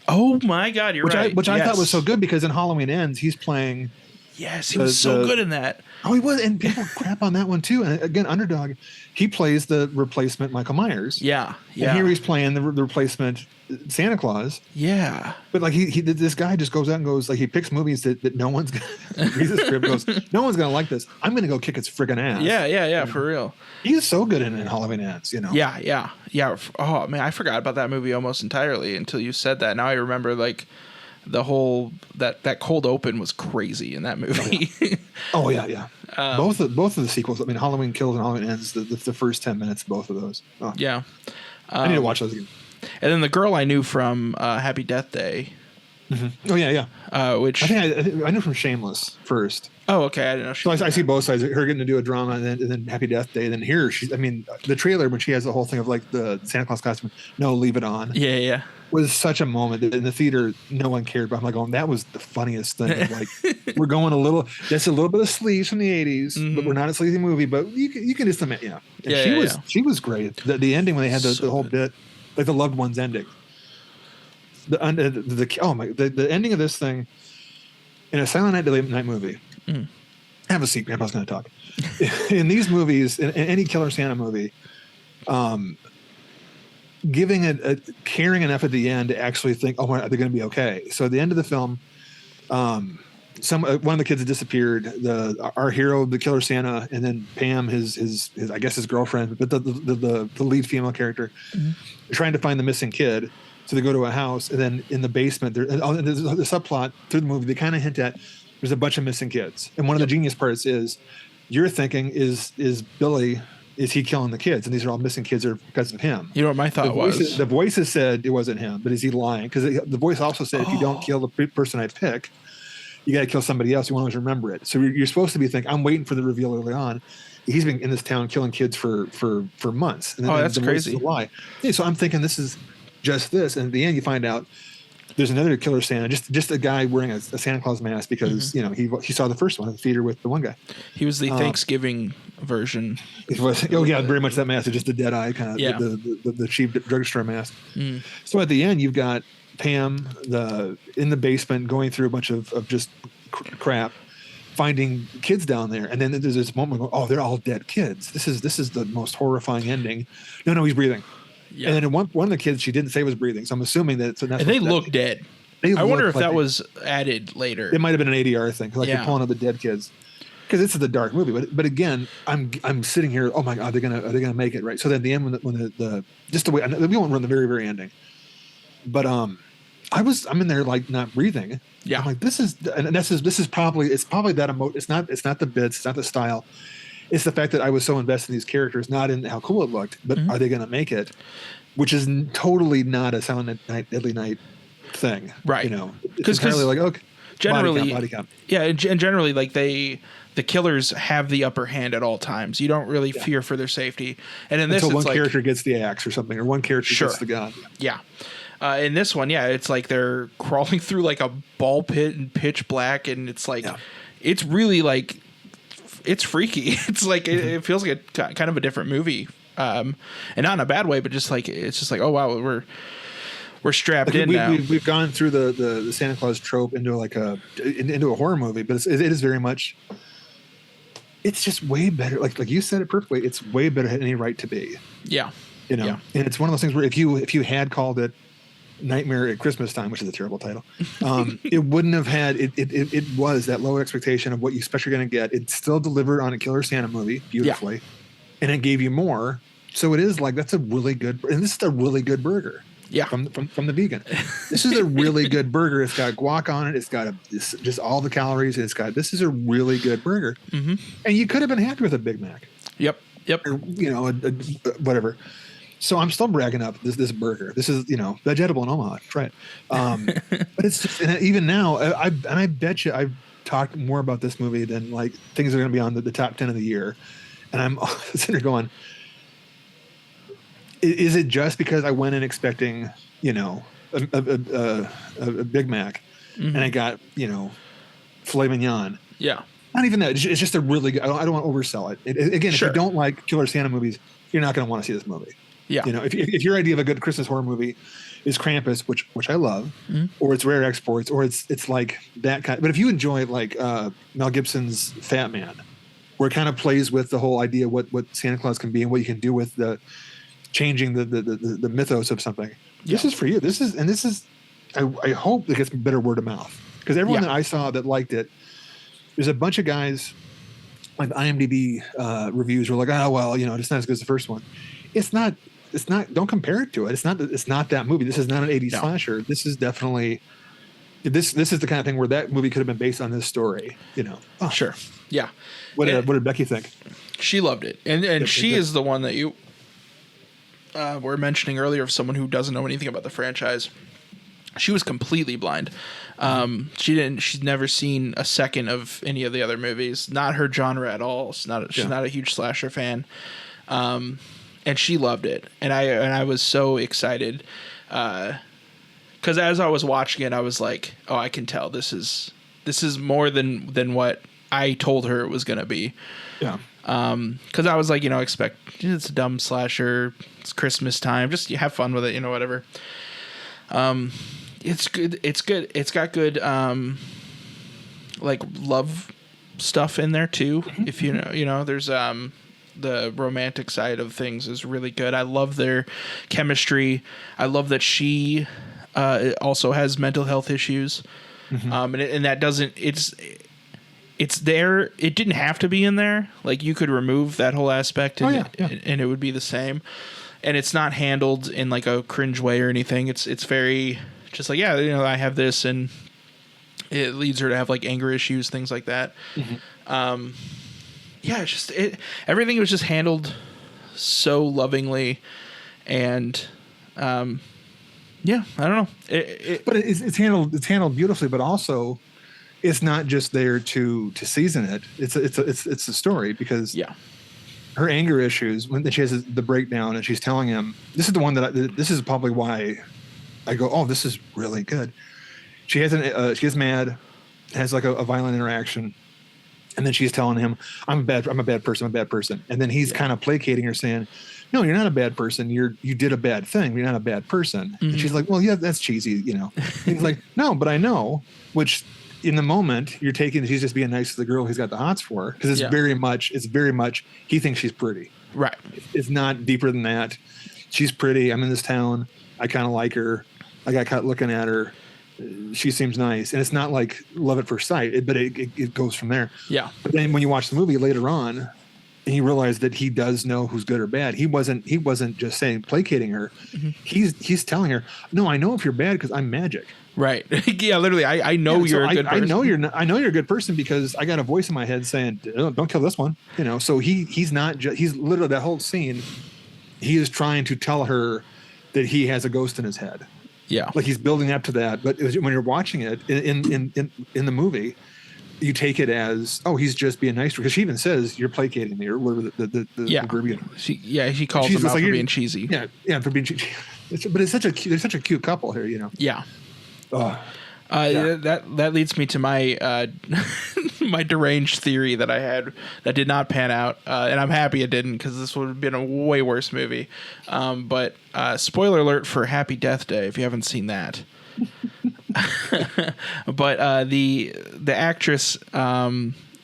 Oh my God, you're right. Which I thought was so good, because in Halloween Ends, he's playing. Yes, he was so good in that. Oh, he was, and people crap on that one too. And again, Underdog, he plays the replacement Michael Myers. Yeah. And here he's playing the replacement Santa Claus. Yeah. But like this guy just goes out and goes, like, he picks movies that no one's gonna read the script, goes, no one's gonna like this. I'm gonna go kick its friggin' ass. Yeah, for real. He's so good in Halloween Ends, Yeah. Oh man, I forgot about that movie almost entirely until you said that. Now I remember, like, the whole that cold open was crazy in that movie. Oh yeah. Both of the sequels. I mean, Halloween Kills and Halloween Ends. The first 10 minutes, both of those. Oh. Yeah. I need to watch those again. And then the girl I knew from Happy Death Day. Mm-hmm. Oh yeah. Which I think I knew from Shameless first. Oh, okay. I didn't know. So I see both sides. Her getting to do a drama, and then Happy Death Day. And then here, the trailer when she has the whole thing of like the Santa Claus costume. No, leave it on. Yeah. Was such a moment in the theater. No one cared, but I'm like, that was the funniest thing. Like, we're going that's a little bit of sleaze from the '80s, but we're not a sleazy movie. But you can just admit, yeah. She was great. The ending when they had the whole bit, like the loved ones ending. The ending of this thing in a Silent Night, Deadly Night movie. Have a seat, Grandpa's going to talk. In these movies, in any Killer Santa movie, giving it caring enough at the end to actually think, are they going to be okay? So at the end of the film, one of the kids had disappeared. Our hero, the Killer Santa, and then Pam, his I guess his girlfriend, but the lead female character, trying to find the missing kid. So they go to a house, and then in the basement, there's the subplot through the movie. They kind of hint at there's a bunch of missing kids, and one of the genius parts is you're thinking is Billy. Is he killing the kids? And these are all missing kids are because of him. You know what my thought was? The voices said it wasn't him, but is he lying? Because the voice also said if you don't kill the person I pick, you got to kill somebody else. You want to remember it. So you're supposed to be thinking, I'm waiting for the reveal early on. He's been in this town killing kids for months. And then that's crazy. Why? Yeah, so I'm thinking this is just this. And at the end, you find out there's another Killer Santa, just a guy wearing a Santa Claus mask because he saw the first one in the theater with the one guy. He was the Thanksgiving version. Very much that mask, just a dead eye kind of the cheap drugstore mask. So at the end, you've got Pam in the basement going through a bunch of just crap, finding kids down there, and then there's this moment where, they're all dead kids. This is the most horrifying ending. No, he's breathing. Yeah. And then one of the kids she didn't say was breathing, so I'm assuming that. And they look dead. I wonder if that was added later. It might have been an ADR thing, like you're pulling out the dead kids, because it's a dark movie. But again, I'm sitting here. Oh my God, are they gonna make it right? So then at the end, when the just the way we won't run the very very ending, but I'm in there like not breathing. Yeah, I'm like this is probably that it's not the bits, it's not the style. It's the fact that I was so invested in these characters, not in how cool it looked, but are they going to make it? Which is totally not a Silent Night, Deadly Night thing, right? It's entirely like okay, generally, body count. Yeah, and generally, like the killers have the upper hand at all times. You don't really fear for their safety, and in this, until it's one character gets the axe or something, or one character gets the gun. Yeah. In this one, it's like they're crawling through like a ball pit in pitch black, and it's like it's really like. It's freaky. It's like it feels like a kind of a different movie, and not in a bad way, but just like it's just like, oh wow, we're strapped in now. We've gone through the Santa Claus trope into into a horror movie, but it is very much. It's just way better. Like you said it perfectly. It's way better than any right to be. Yeah, and it's one of those things where if you had called it Nightmare at Christmas Time, which is a terrible title, it wouldn't have had it was that low expectation of what you especially going to get. It still delivered on a Killer Santa movie beautifully, and it gave you more. So it is like that's a really good, and this is a really good burger. Yeah, from the vegan. This is a really good burger. It's got guac on it. It's got just all the calories. And this is a really good burger. And you could have been happy with a Big Mac. Yep. Or, whatever. So I'm still bragging up this burger. This is, vegetable in Omaha. Try it. But it's just, and even now, I bet you I've talked more about this movie than like things that are going to be on the top 10 of the year. And I'm sitting there going, is it just because I went in expecting, a Big Mac and I got, filet mignon? Yeah. Not even that. It's just a really good, I don't want to oversell it. Again, if you don't like Killer Santa movies, you're not going to want to see this movie. Yeah. If your idea of a good Christmas horror movie is Krampus, which I love, or it's Rare Exports, or it's like that kind. But if you enjoy like Mel Gibson's Fat Man, where it kind of plays with the whole idea what Santa Claus can be and what you can do with the changing the mythos of something, this is for you. This is I hope it gets better word of mouth, because everyone that I saw that liked it, there's a bunch of guys like IMDb reviews were like, oh well, it's not as good as the first one. It's not. Don't compare it to it. It's not that movie. This is not an 80s slasher. This is definitely this is the kind of thing where that movie could have been based on this story. Oh. Sure. Yeah. What did Becky think? She loved it, and she is the one that you were mentioning earlier, of someone who doesn't know anything about the franchise. She was completely blind. She's never seen a second of any of the other movies. Not her genre at all. She's not a huge slasher fan. And she loved it, and I was so excited, because as I was watching it, I was like, "Oh, I can tell this is more than what I told her it was gonna be." Yeah. Because I was like, expect it's a dumb slasher, it's Christmas time, just you have fun with it, whatever. It's good. It's good. It's got good like love stuff in there too. If there's the romantic side of things is really good. I love their chemistry. I love that she also has mental health issues. And that doesn't, it's there. It didn't have to be in there. Like, you could remove that whole aspect and it would be the same. And it's not handled in like a cringe way or anything. It's very just like, I have this, and it leads her to have like anger issues, things like that. It's just everything was just handled so lovingly, and I don't know. But it's handled beautifully, but also it's not just there to season it. It's a story, because her anger issues, when she has the breakdown and she's telling him, this is the one this is probably why I go, oh, this is really good. She gets mad, has like a violent interaction. And then she's telling him, I'm a bad person. And then he's kind of placating her, saying, no, you're not a bad person. You did a bad thing. You're not a bad person. And she's like, well, yeah, that's cheesy, He's like, no, but I know, which in the moment you're taking, she's just being nice to the girl he's got the hots for. Because it's very much, he thinks she's pretty. Right. It's not deeper than that. She's pretty. I'm in this town. I kind of like her. I got caught looking at her. She seems nice, and it's not like love at first sight, but it goes from there. Yeah. But then when you watch the movie later on, and you realize that he does know who's good or bad. He wasn't just saying placating her. He's telling her, no, I know if you're bad because I'm magic. Right. Yeah. Literally, I know you're a good person. I know you're a good person because I got a voice in my head saying, don't kill this one. So he's not. He's literally, that whole scene. He is trying to tell her that he has a ghost in his head. Yeah, like he's building up to that. But when you're watching it in the movie, you take it as, oh, he's just being nice, because she even says, you're placating me, or whatever the verbiage. She calls him out for being cheesy. Yeah, for being cheesy. But they're such a cute couple here, Yeah. That leads me to my my deranged theory that I had that did not pan out, and I'm happy it didn't, because this would have been a way worse movie. But spoiler alert for Happy Death Day if you haven't seen that. But the actress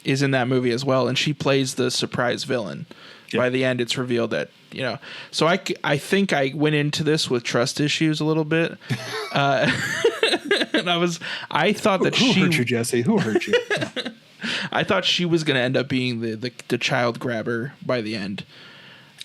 is in that movie as well, and she plays the surprise villain. By the end, it's revealed that, So I think I went into this with trust issues a little bit. And I thought that who hurt you, Jesse? Who hurt you? I thought she was going to end up being the child grabber by the end.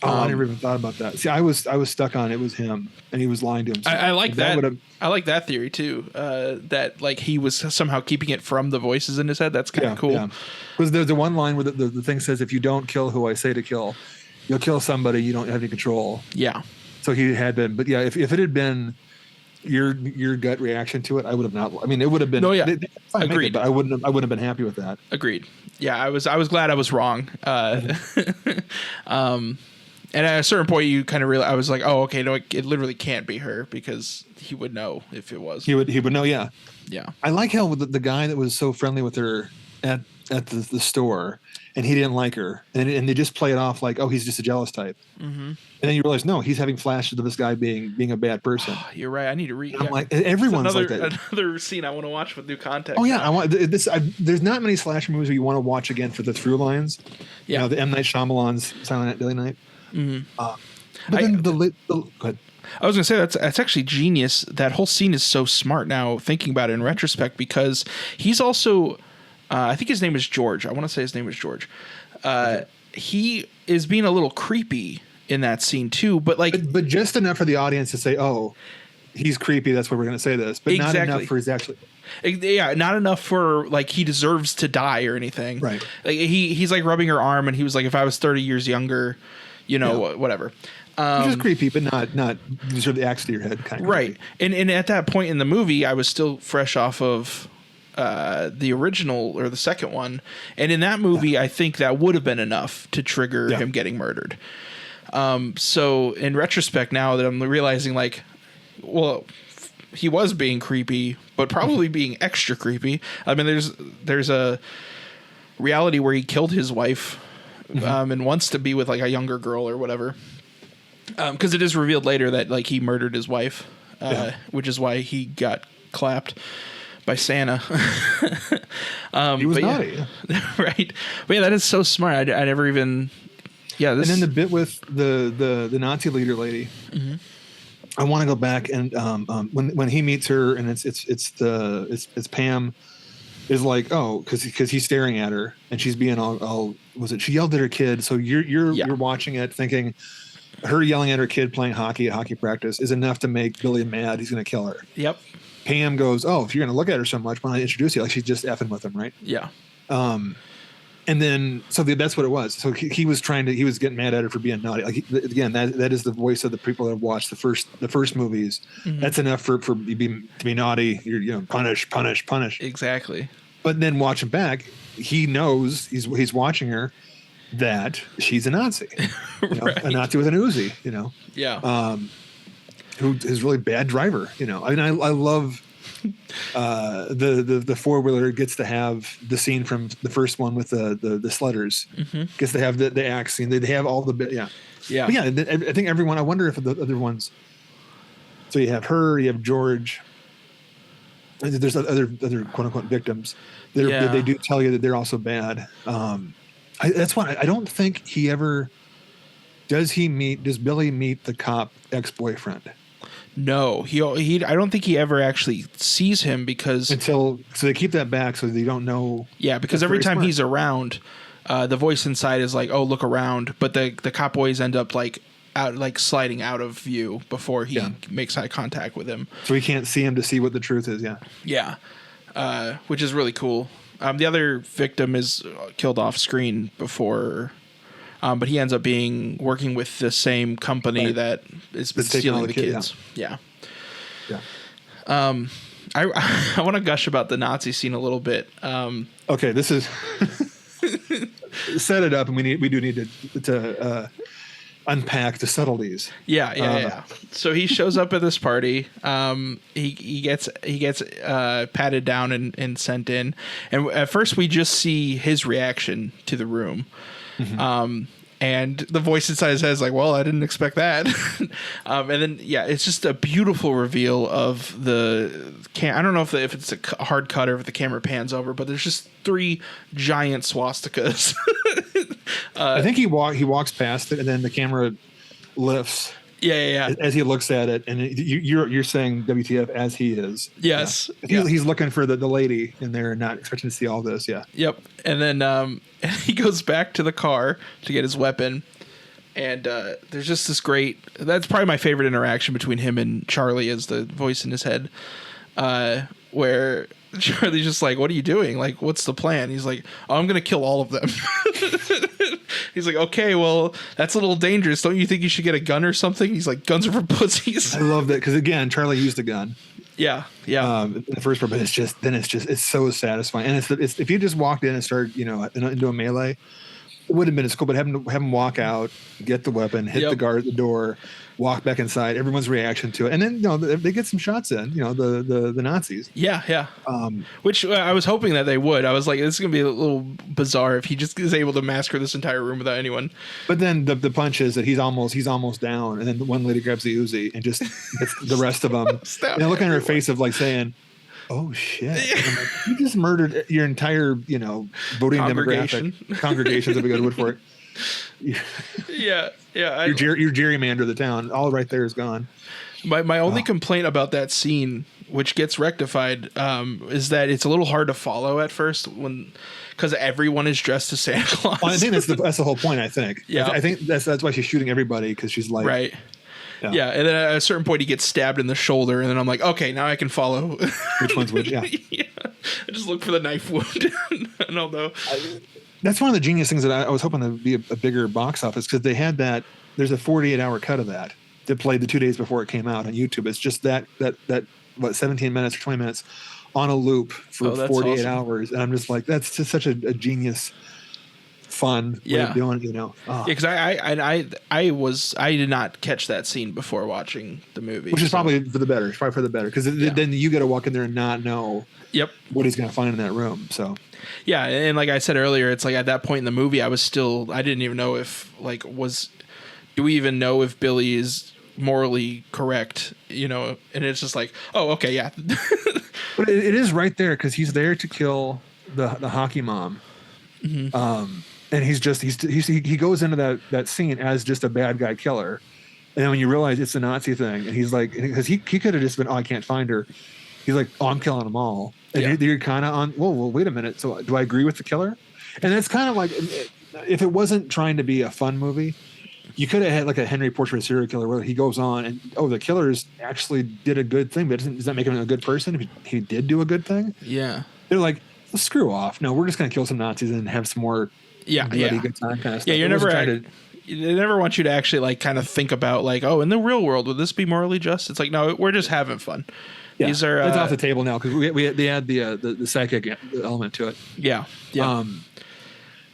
I never even thought about that. See, I was stuck on it was him, and he was lying to himself. I like that. I like that theory too. That like he was somehow keeping it from the voices in his head. That's kind of cool. Yeah. Because there's the one line where the thing says, "If you don't kill who I say to kill, you'll kill somebody you don't have any control." Yeah. So he had been, but yeah, if it had been your gut reaction to it, I would have not. I mean, it would have been. No, yeah, fine, agreed. But I wouldn't have been happy with that. Agreed. Yeah, I was glad I was wrong. And at a certain point, you kind of realize, I was like, oh, okay, no, it literally can't be her, because he would know if it was. He would know. Yeah. Yeah. I like how the guy that was so friendly with her at the store, and he didn't like her, and they just play it off like, oh, he's just a jealous type. Mm-hmm. And then you realize, no, he's having flashes of this guy being a bad person. You're right. I need to read. I'm like, everyone's like that. Another scene I want to watch with new context. Oh yeah, I want this. There's not many slasher movies where you want to watch again for the through lines. Yeah, you know, the M. Night Shyamalan's Silent Night, Deadly Night. Mm-hmm. But then go ahead. I was gonna say that's actually genius. That whole scene is so smart now, thinking about it in retrospect, because he's also, I think his name is George. I want to say his name is George. He is being a little creepy in that scene too, but but just enough for the audience to say, oh, he's creepy. That's why we're gonna say this, but not enough for his actually. Yeah, not enough for like he deserves to die or anything. Right. Like he's like rubbing her arm, and he was like, if I was 30 years younger, whatever. Which is creepy, but not deserve the axe to your head kind of. Right. And at that point in the movie, I was still fresh off of the original or the second one, and in that movie, I think that would have been enough to trigger him getting murdered. So in retrospect, now that I'm realizing, like, well, he was being creepy, but probably being extra creepy. I mean, there's a reality where he killed his wife, and wants to be with like a younger girl or whatever. Because it is revealed later that like he murdered his wife, which is why he got clapped by Santa. He was naughty, right? But yeah, that is so smart. I never even. Yeah, and then the bit with the Nazi leader lady. Mm-hmm. I want to go back and when he meets her, and it's Pam is like, oh, because he's staring at her and she's being all she yelled at her kid, so you're watching it thinking her yelling at her kid playing hockey at hockey practice is enough to make Billy mad. He's going to kill her. Yep. Pam goes, oh, if you're going to look at her so much, why not introduce you? Like she's just effing with him, right? Yeah. And then, so that's what it was. So he was getting mad at her for being naughty. Like again, that is the voice of the people that have watched the first movies. Mm-hmm. That's enough for to be naughty. You're punish. Exactly. But then watching back, he knows he's watching her that she's a Nazi, right. A Nazi with an Uzi, yeah. Who is really bad driver, I mean, I love the four-wheeler gets to have the scene from the first one with the sledders, gets to have the axe scene. They have all the bit, yeah. But yeah. I think everyone. I wonder if the other ones. So you have her, you have George. There's other quote unquote victims. They do tell you that they're also bad. That's why I don't think he ever does. Does Billy meet the cop ex-boyfriend? No, he. I don't think he ever actually sees him because so they keep that back so they don't know. Yeah, because every time he's around, the voice inside is like, "Oh, look around," but the cop always end up like sliding out of view before he makes eye contact with him. So he can't see him to see what the truth is. Yeah. Yeah, which is really cool. The other victim is killed off screen before, but he ends up working with the same company that is stealing the kids. Yeah. I want to gush about the Nazi scene a little bit. Okay, this is set it up, and we do need to unpack the subtleties. Yeah. So he shows up at this party. He gets patted down and sent in. And at first we just see his reaction to the room. Mm-hmm. And the voice inside his head is like, well, I didn't expect that. And then, it's just a beautiful reveal of the I don't know if it's a hard cut or if the camera pans over, but there's just 3 giant swastikas. I think he walks past it, and then the camera lifts. Yeah. As he looks at it, and you're saying WTF as he is. Yes. Yeah. He's looking for the lady in there and not expecting to see all this. Yeah. Yep. And then he goes back to the car to get his weapon, and there's just this great. That's probably my favorite interaction between him and Charlie, as the voice in his head, where Charlie's just like, what are you doing? Like, what's the plan? He's like, oh, I'm going to kill all of them. He's like, okay, well, that's a little dangerous. Don't you think you should get a gun or something? He's like, guns are for pussies. I love that because, again, Charlie used a gun. Yeah. In the first part, but it's so satisfying. And it's if you just walked in and started, into a melee, it would have been as cool. But have him walk out, get the weapon, hit the guard at the door, walk back inside. Everyone's reaction to it, and then they get some shots in. The Nazis. Yeah. Which I was hoping that they would. I was like, this is gonna be a little bizarre if he just is able to massacre this entire room without anyone. But then the punch is that he's almost down, and then the one lady grabs the Uzi and just hits the rest of them. And I look on her face of like saying, oh shit! Like, you just murdered your entire, voting Congregation. demographic. Congregations, if we go to wood for it. Yeah. Your gerrymander the town. All right there is gone. My only complaint about that scene, which gets rectified, is that it's a little hard to follow at first because everyone is dressed as Santa Claus. Well, I think that's the whole point. I think. Yeah. I think that's why she's shooting everybody because she's like right. Yeah, and then at a certain point he gets stabbed in the shoulder, and then I'm like, okay, now I can follow. Which one's which? Yeah. I just look for the knife wound. I don't know. That's one of the genius things that I was hoping to be a bigger box office because they had that. There's a 48-hour cut of that played the 2 days before it came out on YouTube. It's just that 17 minutes or 20 minutes on a loop for 48 awesome. hours, and I'm just like, that's just such a genius. Fun way of doing it, Yeah, because I did not catch that scene before watching the movie, which is probably for the better. It's probably for the better because then you got to walk in there and not know what he's going to find in that room. So yeah, and like I said earlier, it's like at that point in the movie, I didn't even know if do we even know if Billy is morally correct, and it's just like, oh, okay, yeah. But it is right there because he's there to kill the hockey mom. Mm-hmm. And he goes into that scene as just a bad guy killer, and then when you realize it's a Nazi thing, and he's like, because he could have just been, oh, I can't find her. He's like, oh, I'm killing them all, and you're kind of on. Well, wait a minute. So do I agree with the killer? And it's kind of like if it wasn't trying to be a fun movie, you could have had like a Henry Portrait of a Serial Killer where he goes on and the killers actually did a good thing, but does that make him a good person if he did do a good thing? Yeah, they're like, well, screw off. No, we're just gonna kill some Nazis and have some more. Good time kind of stuff. Yeah, they never want you to actually like kind of think about like, oh, in the real world, would this be morally just? It's like, no, we're just having fun. Yeah, these are that's off the table now because they add the psychic element to it. Yeah.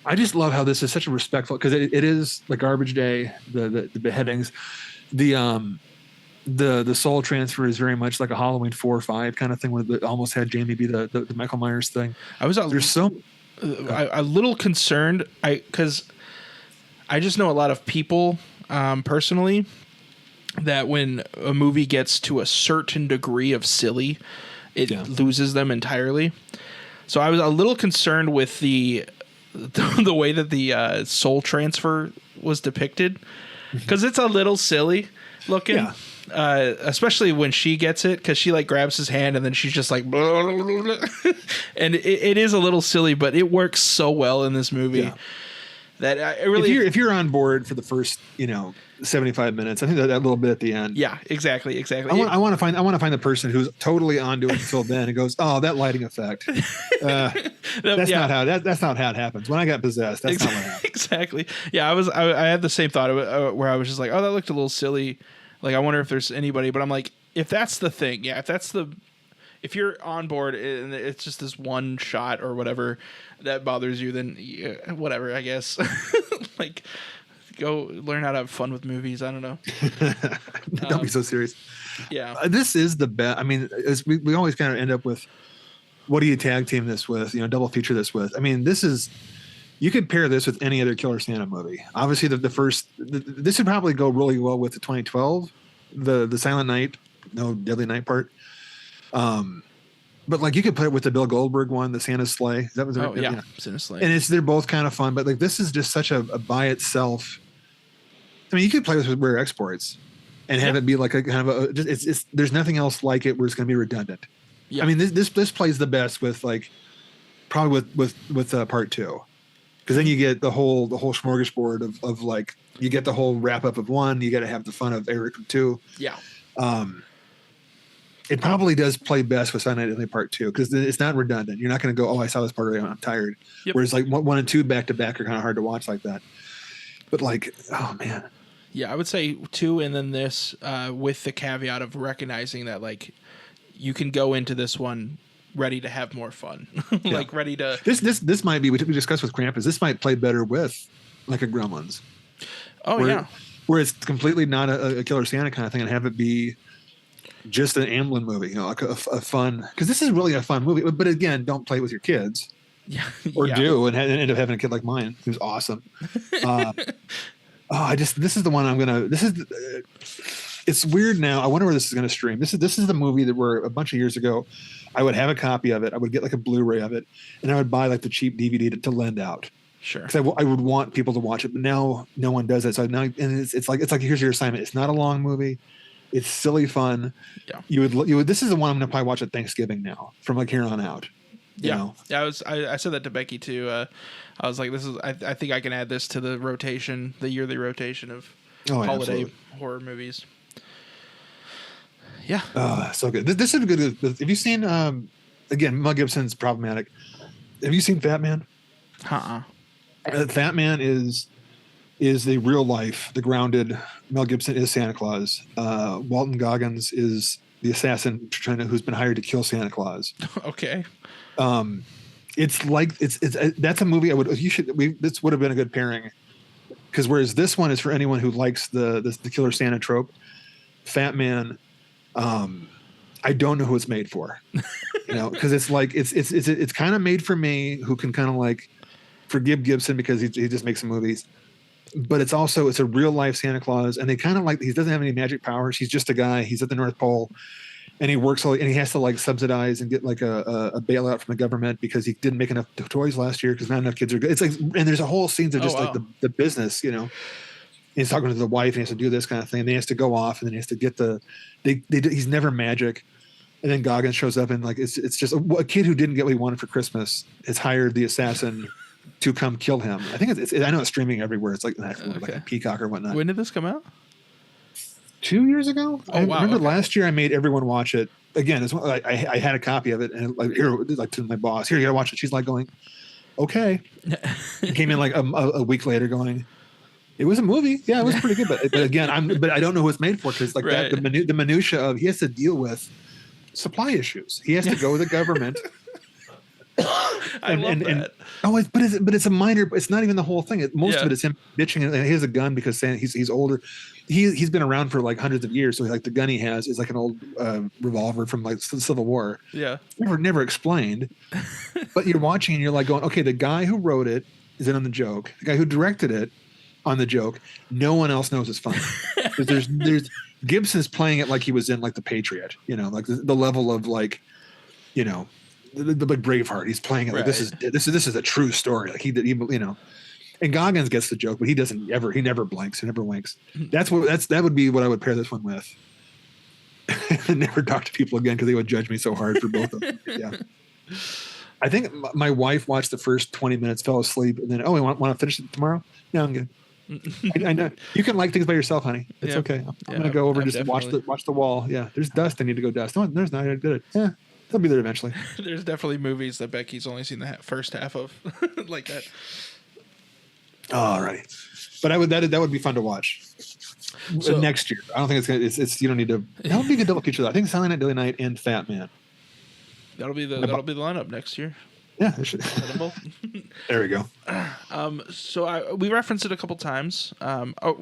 I just love how this is such a respectful because it is the garbage day, the beheadings, the soul transfer is very much like a Halloween 4 or 5 kind of thing where it almost had Jamie be the Michael Myers thing. There's so. A little concerned because I just know a lot of people personally that when a movie gets to a certain degree of silly, it loses them entirely. So I was a little concerned with the way that the soul transfer was depicted because it's a little silly looking. Yeah. Especially when she gets it because she like grabs his hand and then she's just like blah, blah, blah, blah. And it is a little silly, but it works so well in this movie that I really if you're on board for the first 75 minutes, I think that little bit at the end. Yeah, exactly. I want to find the person who's totally onto it until then and goes, oh, that lighting effect. That's not how it happens. When I got possessed, that's not what happened. Exactly. Yeah, I had the same thought of it, where I was just like, oh, that looked a little silly. Like, I wonder if there's anybody, but I'm like, if that's the thing, if you're on board and it's just this one shot or whatever that bothers you, then whatever, I guess. Like, go learn how to have fun with movies. I don't know. Don't be so serious. Yeah. This is the best. I mean, we always kind of end up with, what do you tag team this with? Double feature this with. I mean, you could pair this with any other Killer Santa movie. Obviously, this would probably go really well with the 2012, the Silent Night, no Deadly Night part. But like you could put it with the Bill Goldberg one, the Santa's Sleigh. That was Santa's Sleigh. And they're both kind of fun, but like this is just such a by itself. I mean, you could play this with rare exports and have it be like a kind of there's nothing else like it where it's going to be redundant. Yeah. I mean, this plays the best with like probably with part 2. Because then you get the whole smorgasbord of like you get the whole wrap up of 1. You got to have the fun of Eric 2. Yeah. It probably does play best with Silent Night Deadly Part 2 because it's not redundant. You're not going to go, oh, I saw this part already, I'm tired. Yep. Whereas like 1 and 2 back to back are kind of hard to watch like that. But like, oh man. Yeah, I would say 2 and then this with the caveat of recognizing that like you can go into this one ready to have more fun. Like ready to This might be we discussed with Krampus. This might play better with like a Gremlins. Where it's completely not a Killer Santa kind of thing and have it be just an Amblin movie, like a fun, because this is really a fun movie. But again, don't play it with your kids. Yeah. Or do and end up having a kid like mine who's awesome. This is the one it's weird now. I wonder where this is going to stream. This is the movie that were a bunch of years ago. I would have a copy of it. I would get like a Blu-ray of it, and I would buy like the cheap DVD to lend out. Sure. Because I would want people to watch it, but now no one does it. So now, and it's like here's your assignment. It's not a long movie. It's silly fun. Yeah. You would. This is the one I'm gonna probably watch at Thanksgiving now, from like here on out. You know? Yeah. I said that to Becky too. I was like, this is. I think I can add this to the rotation, the yearly rotation of holiday absolutely. horror movies. Yeah. So good. This is good. Have you seen? Again, Mel Gibson's problematic. Have you seen Fat Man? Fat Man is the real life, the grounded. Mel Gibson is Santa Claus. Walton Goggins is the assassin who's been hired to kill Santa Claus. Okay. It's like that's a movie this would have been a good pairing, because whereas this one is for anyone who likes the Killer Santa trope, Fat Man, I don't know who it's made for, because it's like it's kind of made for me who can kind of like forgive Gibson because he just makes some movies, but it's a real life Santa Claus, and they kind of like, he doesn't have any magic powers. He's just a guy. He's at the North Pole, and he works and he has to like subsidize and get like a bailout from the government because he didn't make enough toys last year because not enough kids are good. It's like, and there's a whole scenes of just like the business, He's talking to the wife and he has to do this kind of thing. And he has to go off and then he has to get he's never magic. And then Goggins shows up and like, it's just a kid who didn't get what he wanted for Christmas has hired the assassin to come kill him. I think I know it's streaming everywhere. It's like a Peacock or whatnot. When did this come out? 2 years ago. Oh, I wow, remember last year I made everyone watch it. Again, I had a copy of it and like here, like to my boss, here, you gotta watch it. She's like going, okay. Came in like a week later going, it was a movie. Yeah, it was pretty good. But again, I don't know who it's made for, because like that the minutia of he has to deal with supply issues. He has to go with the government. I love that. But it's a minor. It's not even the whole thing. Most of it is him bitching. And he has a gun because he's older. He's been around for like hundreds of years. So like the gun he has is like an old revolver from like the Civil War. Yeah, never explained. But you're watching and you're like going, okay, the guy who wrote it is in on the joke. The guy who directed it on the joke. No one else knows it's funny. Because there's Gibson's playing it like he was in like The Patriot. Like the level of like, the like Braveheart. He's playing it like this is a true story. Like he and Goggins gets the joke, but he never blinks. He never winks. That would be what I would pair this one with. Never talk to people again because they would judge me so hard for both of them. Yeah. I think my wife watched the first 20 minutes, fell asleep, and then, we want to finish it tomorrow? No, I'm good. I know you can like things by yourself, honey. It's okay. I'm gonna go over and just watch the wall. Yeah, there's dust. I need to go dust. No, there's not. I did it. Yeah, they'll be there eventually. There's definitely movies that Becky's only seen the first half of, like that. All right, but that would be fun to watch next year. I don't think it's you don't need to. That would be a good double feature. I think Silent Night, Deadly Night, and Fat Man. That'll be the lineup next year. Yeah, there we go. So we referenced it a couple times.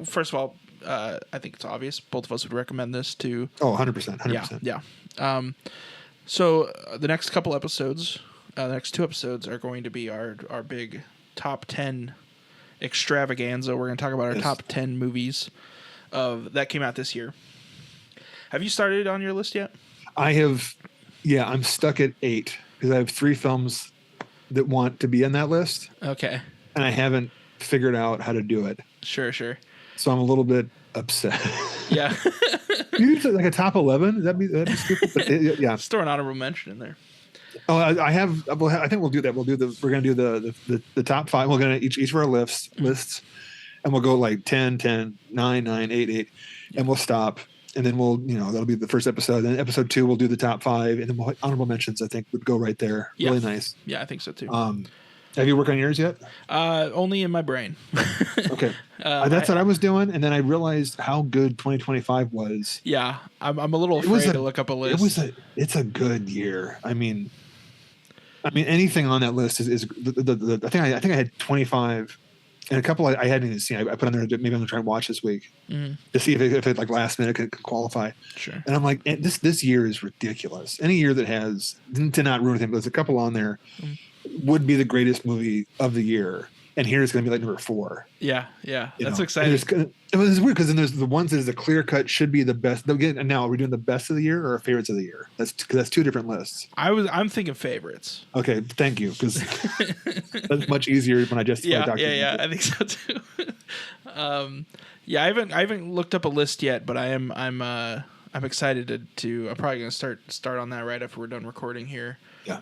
First of all, I think it's obvious. Both of us would recommend this to. 100%. Yeah. So the next couple episodes, the next 2 episodes are going to be our big top 10 extravaganza. We're going to talk about our top 10 movies that came out this year. Have you started on your list yet? I have. Yeah, I'm stuck at 8 because I have 3 films that want to be in that list. Okay. And I haven't figured out how to do it. Sure. So I'm a little bit upset. Yeah. You do like a top 11? That'd be stupid. But yeah. Just throw an honorable mention in there. Oh, I think we'll do that. We're going to do the top 5. We're going to each of our lists, and we'll go like 10, 10, 9, 9, 8, 8, and we'll stop. and then that'll be the first episode. Then episode 2, we'll do the top 5, and then honorable mentions, I think, would go right there. Yeah. Really nice. Yeah, I think so too. Have you worked on yours yet? Only in my brain. Okay. That's what I was doing. And then I realized how good 2025 was. Yeah. I'm a little afraid to look up a list. It's a good year. I mean, anything on that list is I think I had 25 and a couple I hadn't even seen. I put on there, maybe I'm going to try and watch this week to see if it like last minute could qualify. Sure. And I'm like, this year is ridiculous. Any year that has, to not ruin anything, but there's a couple on there, would be the greatest movie of the year. And here it's going to be like number 4. Yeah. That's exciting. It was weird because then there's the ones that is a clear cut should be the best. And now are we doing the best of the year or favorites of the year? That's 2 different lists. I'm thinking favorites. Okay, thank you, because that's much easier when I just Yeah, I think so too. I haven't looked up a list yet, but I'm excited to I'm probably gonna start on that right after we're done recording here. Yeah.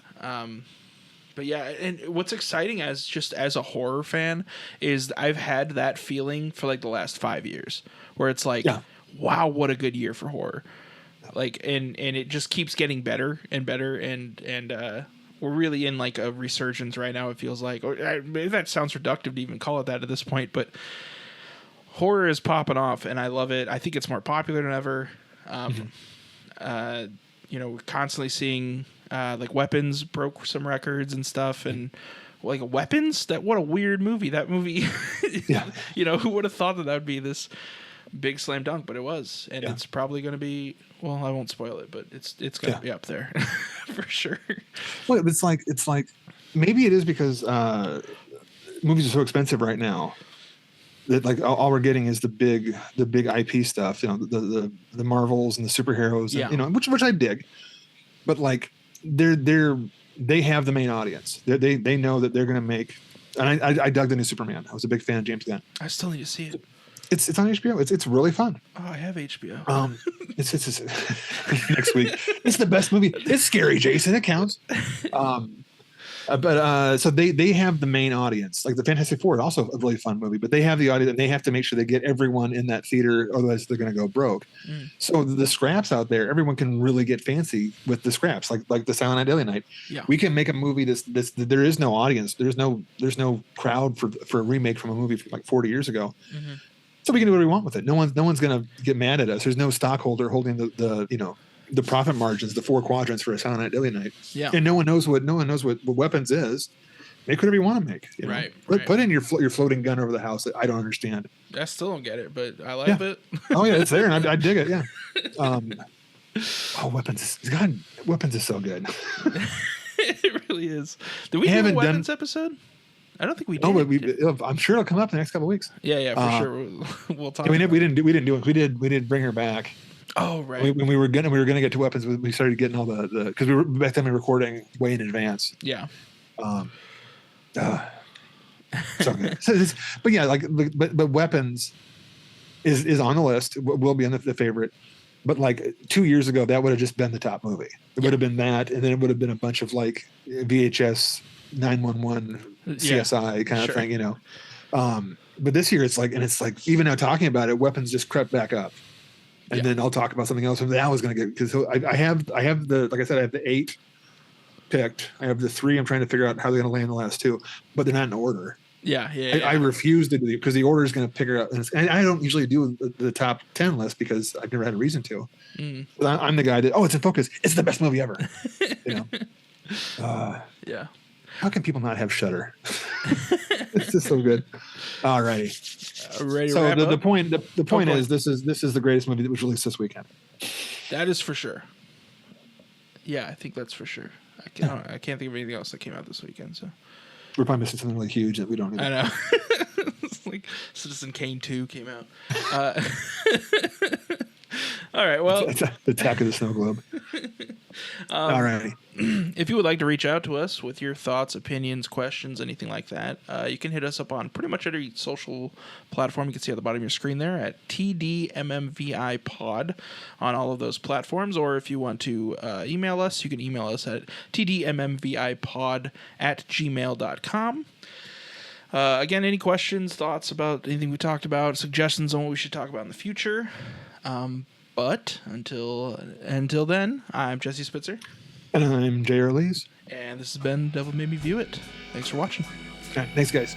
But yeah, and what's exciting as a horror fan is I've had that feeling for like the last 5 years where it's like, wow, what a good year for horror. Like, and it just keeps getting better and better. And we're really in like a resurgence right now. It feels like, maybe that sounds reductive to even call it that at this point, but horror is popping off and I love it. I think it's more popular than ever. We're constantly seeing, like Weapons broke some records and stuff, and like Weapons, what a weird movie. That movie, who would have thought that would be this big slam dunk, but it was, and it's probably going to be. Well, I won't spoil it, but it's going to be up there for sure. Well, it's like maybe it is because movies are so expensive right now that like all we're getting is the big IP stuff, the Marvels and the superheroes, and, which I dig, but like they have the main audience. They know that they're going to make. And I dug the new Superman. I was a big fan of James Gunn. I still need to see it. It's on HBO. It's really fun. Oh, I have HBO. It's next week. It's the best movie. It's scary, Jason. It counts. So they have the main audience. Like the Fantastic Four is also a really fun movie, but they have the audience and they have to make sure they get everyone in that theater, otherwise they're going to go broke. So the scraps out there, everyone can really get fancy with the scraps, like the Silent Night, Deadly Night. Yeah. We can make a movie this there is no audience. There's no crowd for a remake from a movie from like 40 years ago. So we can do what we want with it. No one's going to get mad at us. There's no stockholder holding the profit margins, the 4 quadrants for a Silent Night, Deadly Night. Yeah. And no one knows what Weapons is. Make whatever you want to make. Right. Put in your floating gun over the house that I don't understand. I still don't get it, but I like it. Oh yeah, it's there, and I dig it. Yeah. Weapons is so good. It really is. Did we do a Weapons episode? I don't think we did. No, but I'm sure it'll come up in the next couple of weeks. Yeah, for sure. We'll talk. We didn't do it. We did bring her back. Oh right. When we were gonna get to Weapons, we started getting all the because we were back then we were recording way in advance. Yeah. So good. But yeah, but Weapons is on the list. Will be on the favorite. But like 2 years ago, that would have just been the top movie. It would have been that, and then it would have been a bunch of like VHS 911 CSI kind of thing, But this year it's like even now talking about it, Weapons just crept back up. And then I'll talk about something else that I was going to get, because I have the, like I said, I have the 8 picked. I have the 3. I'm trying to figure out how they're going to land the last 2, but they're not in order. I refuse to do it because the order is going to pick it up. And I don't usually do the top 10 list because I've never had a reason to. But I'm the guy that, it's in focus. It's the best movie ever. Yeah. How can people not have Shudder? It's just so good. All righty. Ready so to the point is this is the greatest movie that was released this weekend. That is for sure. Yeah, I think that's for sure. I can't think of anything else that came out this weekend. So we're probably missing something really huge that we don't. I know. It's like Citizen Kane 2 came out. All right. Well, the Attack of the Snow Globe. All righty. If you would like to reach out to us with your thoughts, opinions, questions, anything like that, you can hit us up on pretty much every social platform. You can see at the bottom of your screen there at TDMMVI pod on all of those platforms. Or if you want to email us, you can email us at tdmmvipod@gmail.com. Again, any questions, thoughts about anything we talked about, suggestions on what we should talk about in the future, But until then, I'm Jesse Spitzer, And I'm J.R. Lees. and this has been Devil Made Me View It. Thanks for watching. All right, thanks, guys.